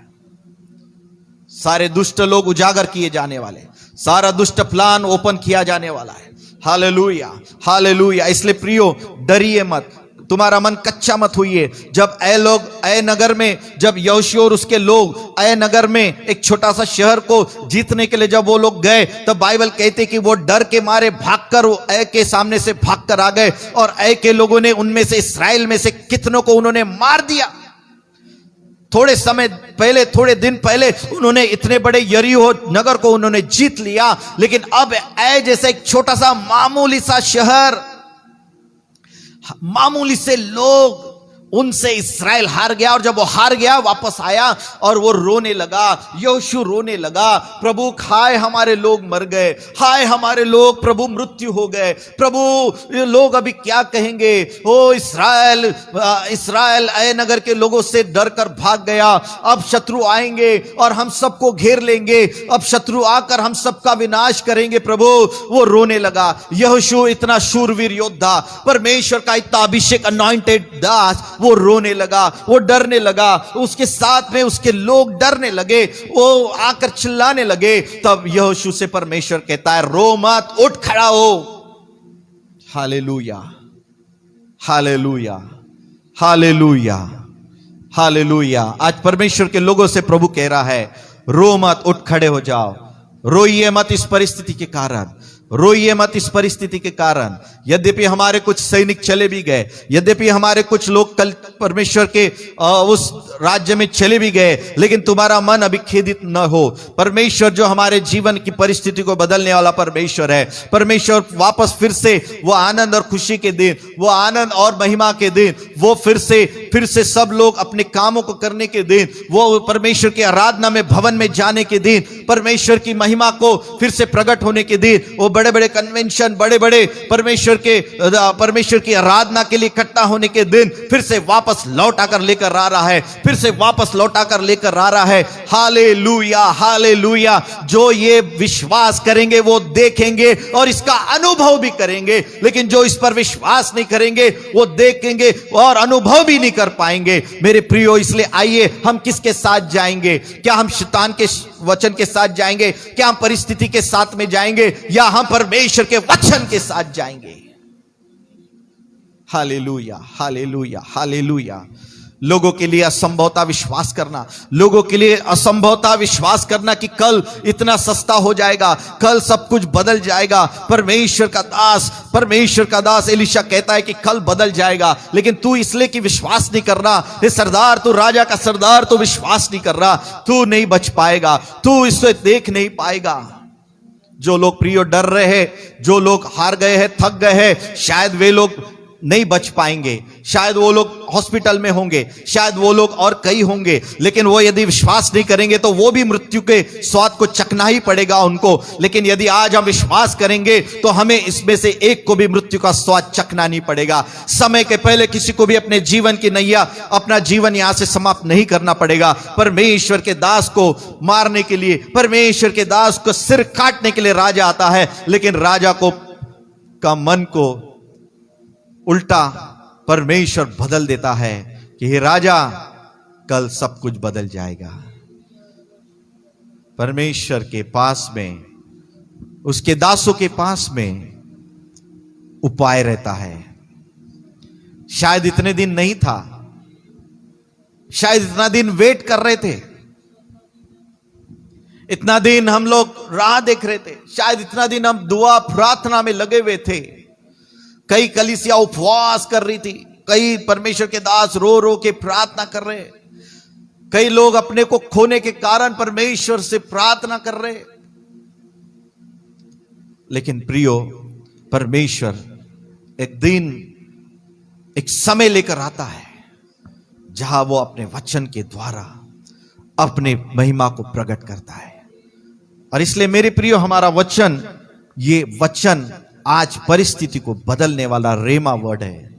सारे दुष्ट लोग उजागर किए जाने वाले, सारा दुष्ट प्लान ओपन किया जाने वाला है। Hallelujah, hallelujah. इसलिए प्रियो, डरिए मत, तुम्हारा मन कच्चा मत होइए। जब ऐ नगर में, जब यहोशू और उसके लोग ऐ नगर में एक छोटा सा शहर को जीतने के लिए जब वो लोग गए, तब बाइबल कहते कि वो डर के मारे भागकर वो ऐ के सामने से भागकर आ गए। और ऐ के लोगों ने, उनमें से इस्राएल में से कितनों को उन्होंने मार दिया। थोड़े दिन पहले उन्होंने इतने बड़े यरीहो नगर को उन्होंने जीत लिया, लेकिन अब ऐ जैसा एक छोटा सा मामूली सा शहर, मामूली से लोग, उनसे इस्राएल हार गया। और जब वो हार गया, वापस आया और वो रोने लगा, यहोशू रोने लगा, प्रभु हाय हमारे लोग मर गए, हाय हमारे लोग, प्रभु मृत्यु हो गए, प्रभु ये लोग अभी क्या कहेंगे। ओ इस्राएल ऐ नगर के लोगों से डर कर भाग गया, अब शत्रु आएंगे और हम सबको घेर लेंगे, अब शत्रु आकर हम सबका विनाश करेंगे। प्रभु वो रोने लगा। यहोशू इतना शूरवीर योद्धा, परमेश्वर का इतना अभिषेक अनॉइंटेड दास, वो रोने लगा, वो डरने लगा, उसके साथ में उसके लोग डरने लगे, वो आकर चिल्लाने लगे। तब यहोशू से परमेश्वर कहता है, रो मत, उठ खड़ा हो। Hallelujah, hallelujah, hallelujah, hallelujah. आज परमेश्वर के लोगों से प्रभु कह रहा है, रो मत, उठ खड़े हो जाओ। रोइए मत इस परिस्थिति के कारण, रोइए मत इस परिस्थिति के कारण। यद्यपि हमारे कुछ सैनिक चले भी गए, यद्यपि हमारे कुछ लोग कल परमेश्वर के उस राज्य में चले भी गए, लेकिन तुम्हारा मन अभी खेदित न हो। परमेश्वर जो हमारे जीवन की परिस्थिति को बदलने वाला परमेश्वर है, परमेश्वर वापस फिर से वो आनंद और खुशी के दिन, वो आनंद और महिमा के दिन, वो फिर से सब लोग अपने कामों को करने के दिन, वो परमेश्वर की आराधना में भवन में जाने के दिन, परमेश्वर की महिमा को फिर से प्रकट होने के दिन, वो बड़े बड़े कन्वेंशन, बड़े बड़े परमेश्वर की आराधना के लिए इकट्ठा होने के दिन फिर से वापस लौटा कर लेकर आ रहा है, फिर से वापस लौटा कर लेकर आ रहा है। Hallelujah, hallelujah. जो ये विश्वास करेंगे वो देखेंगे और इसका अनुभव भी करेंगे, लेकिन जो इस पर विश्वास नहीं करेंगे वो देखेंगे और अनुभव भी नहीं कर पाएंगे। मेरे प्रियो, इसलिए आइए, हम किसके साथ जाएंगे? क्या हम शैतान के वचन के साथ जाएंगे? क्या हम परिस्थिति के साथ में जाएंगे, या हम परमेश्वर के वचन के साथ जाएंगे? Hallelujah, hallelujah, hallelujah. लोगों के लिए असंभवता विश्वास करना, लोगों के लिए असंभवता विश्वास करना कि कल इतना सस्ता हो जाएगा, कल सब कुछ बदल जाएगा। परमेश्वर का दास एलिशा कहता है कि कल बदल जाएगा, लेकिन तू इसलिए कि विश्वास नहीं कर रहा, हे सरदार, तू राजा का सरदार, तू विश्वास नहीं कर रहा, तू नहीं बच पाएगा, तू इसे देख नहीं पाएगा। जो लोग प्रियो डर रहे हैं, जो लोग हार गए हैं, थक गए हैं, शायद वे लोग नहीं बच पाएंगे, शायद वो लोग हॉस्पिटल में होंगे, शायद वो लोग और कई होंगे, लेकिन वो यदि विश्वास नहीं करेंगे तो वो भी मृत्यु के स्वाद को चखना ही पड़ेगा उनको। लेकिन यदि आज हम विश्वास करेंगे तो हमें इसमें से एक को भी मृत्यु का स्वाद चखना नहीं पड़ेगा। समय के पहले किसी को भी अपने जीवन की नैया, अपना जीवन यहां से समाप्त नहीं करना पड़ेगा। परमेश्वर के दास को मारने के लिए, परमेश्वर के दास को सिर काटने के लिए राजा आता है, लेकिन राजा को का मन को उल्टा परमेश्वर बदल देता है कि हे राजा, कल सब कुछ बदल जाएगा। परमेश्वर के पास में, उसके दासों के पास में उपाय रहता है। शायद इतने दिन नहीं था, शायद इतना दिन वेट कर रहे थे, इतना दिन हम लोग राह देख रहे थे, शायद इतना दिन हम दुआ प्रार्थना में लगे हुए थे। कई कलीसिया उपवास कर रही थी, कई परमेश्वर के दास रो रो के प्रार्थना कर रहे, कई लोग अपने को खोने के कारण परमेश्वर से प्रार्थना कर रहे। लेकिन प्रियो, परमेश्वर एक दिन, एक समय लेकर आता है जहां वो अपने वचन के द्वारा अपने महिमा को प्रकट करता है। और इसलिए मेरे प्रियो, हमारा वचन, ये वचन आज परिस्थिति को बदलने वाला रेमा वर्ड है।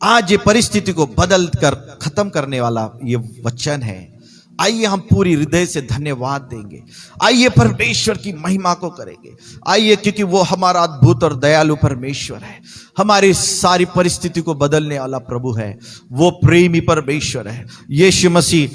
आज ये परिस्थिति को बदल कर खत्म करने वाला ये वचन है। आइए हम पूरी हृदय से धन्यवाद देंगे, आइए परमेश्वर की महिमा को करेंगे, आइए, क्योंकि वो हमारा अद्भुत और दयालु परमेश्वर है, हमारी सारी परिस्थिति को बदलने वाला प्रभु है। वो प्रेमी परमेश्वर है। यीशु मसीह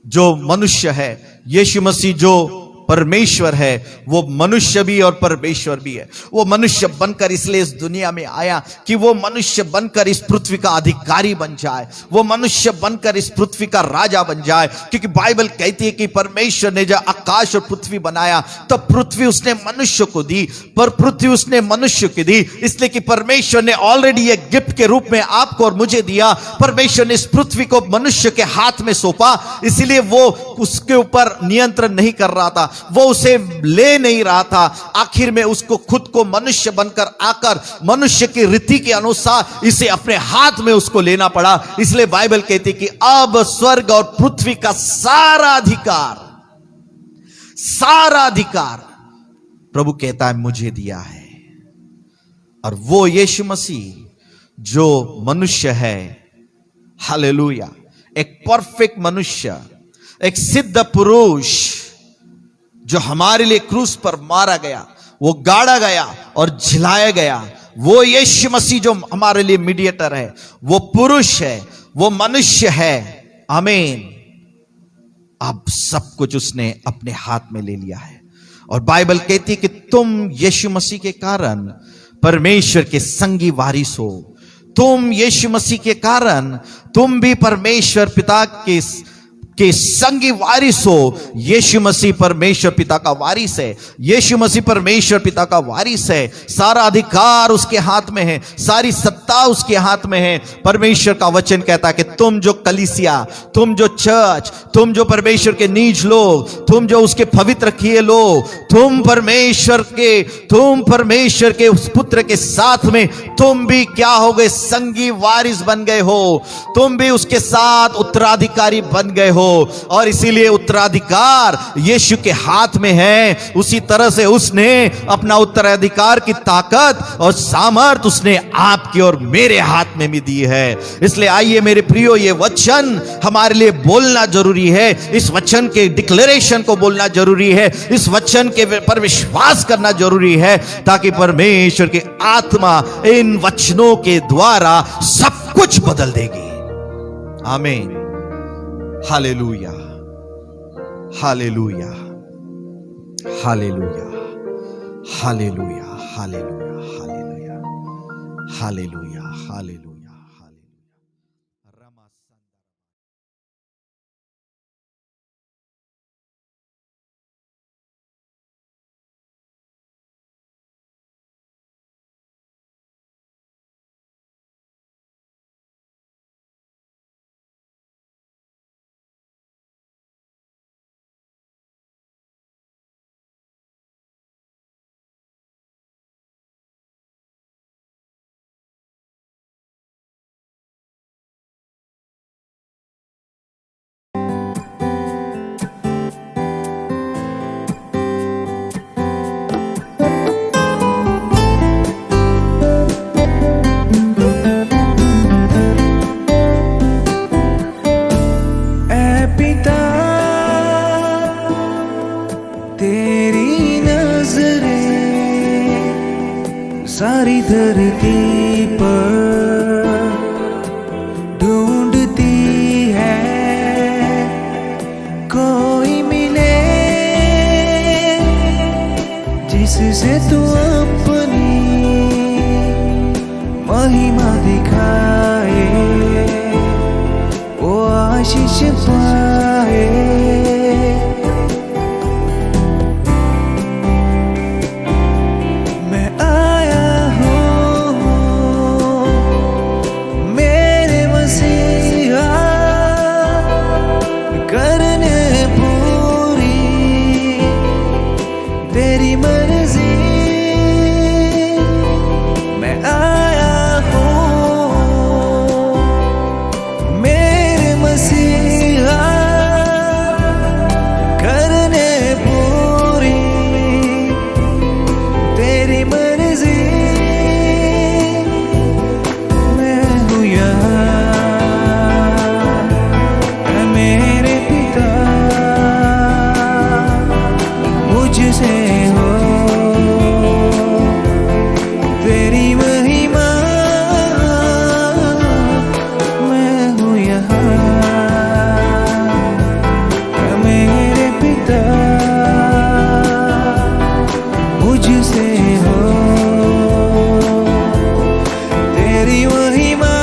जो मनुष्य है, यीशु मसीह जो परमेश्वर है, वो मनुष्य भी और परमेश्वर भी है। वो मनुष्य बनकर इसलिए इस दुनिया में आया कि वो मनुष्य बनकर इस पृथ्वी का अधिकारी बन जाए, वो मनुष्य बनकर इस पृथ्वी का राजा बन जाए। क्योंकि बाइबल कहती है कि परमेश्वर ने जब आकाश और पृथ्वी बनाया तब पृथ्वी उसने मनुष्य को दी, पर पृथ्वी उसने मनुष्य को दी इसलिए कि परमेश्वर ने ऑलरेडी एक गिफ्ट के रूप में आपको और मुझे दिया। परमेश्वर ने इस पृथ्वी को मनुष्य के हाथ में सौंपा, इसीलिए वो उसके ऊपर नियंत्रण नहीं कर रहा था, वो उसे ले नहीं रहा था। आखिर में उसको खुद को मनुष्य बनकर आकर मनुष्य की रीति के अनुसार इसे अपने हाथ में उसको लेना पड़ा। इसलिए बाइबल कहती है कि अब स्वर्ग और पृथ्वी का सारा अधिकार प्रभु कहता है मुझे दिया है। और वो यीशु मसीह जो मनुष्य है, हालेलुया, एक परफेक्ट मनुष्य, एक सिद्ध पुरुष जो हमारे लिए क्रूस पर मारा गया, वो गाड़ा गया और झिलाया गया, वो यीशु मसीह जो हमारे लिए मीडिएटर है, वो पुरुष है, वो मनुष्य है। आमीन। अब सब कुछ उसने अपने हाथ में ले लिया है। और बाइबल कहती है कि तुम यीशु मसीह के कारण परमेश्वर के संगी वारिस हो। तुम यीशु मसीह के कारण तुम भी परमेश्वर पिता के संगी वारिस हो। यीशु मसीह परमेश्वर पिता का वारिस है, यीशु मसीह परमेश्वर पिता का वारिस है। सारा अधिकार उसके हाथ में है, सारी सत्ता उसके हाथ में है। परमेश्वर का वचन कहता है कि तुम जो कलीसिया, तुम जो चर्च, तुम जो परमेश्वर के नीच लोग, तुम जो उसके पवित्र किए लोग, तुम परमेश्वर के उस पुत्र के साथ में तुम भी क्या हो गए? संगी वारिस बन गए हो। तुम भी उसके साथ उत्तराधिकारी बन गए हो। और इसीलिए उत्तराधिकार यीशु के हाथ में है। उसी तरह से उसने अपना उत्तराधिकार की ताकत और सामर्थ उसने आपकी और मेरे हाथ में भी दी है। इसलिए आइए मेरे प्रियो, ये वचन हमारे लिए बोलना जरूरी है, इस वचन के डिक्लेरेशन को बोलना जरूरी है, इस वचन के पर विश्वास करना जरूरी है, ताकि परमेश्वर की आत्मा इन वचनों के द्वारा सब कुछ बदल देगी। आमीन। Hallelujah, hallelujah, hallelujah, hallelujah, hallelujah, hallelujah, hallelujah, hallelujah. पिता तेरी नजरें सारी धरती पर ढूंढती है, कोई मिले जिससे तू अपनी महिमा दिखाए, वो आशीष पाए। मैं आया हूँ मेरे मसीहा करने पूरी तेरी मर्जी। मैं आया करने पूरी तेरी मर्जी। मैं हूँ यहाँ मेरे पिता, मुझसे हो तेरी महिमा। मैं हूँ यहाँ मेरे पिता, मुझसे हो तेरी महिमा।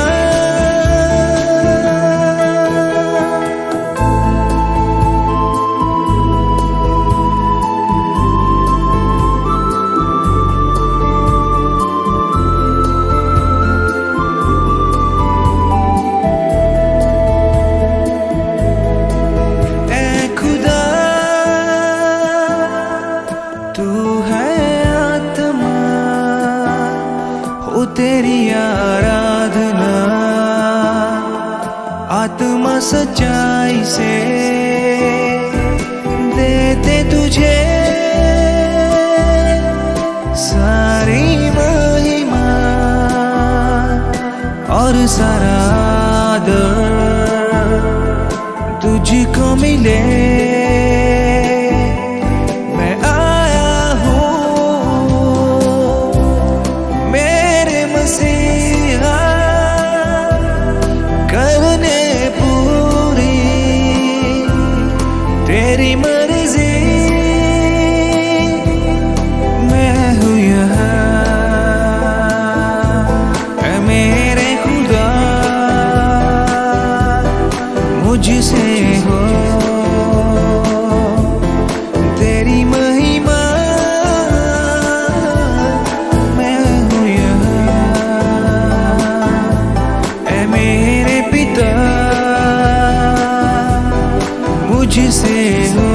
तू है आत्मा हो तेरी आराधना, आत्मा सच्चाई से देते तुझे सारी महिमा और सारा आदर तुझको मिले। करने पूरी तेरी मर्जी। मैं हूँ यहाँ मेरे खुदा, मुझसे हो तेरी महिमा। मैं हूँ यहाँ मेरे पिता, मुझसे हो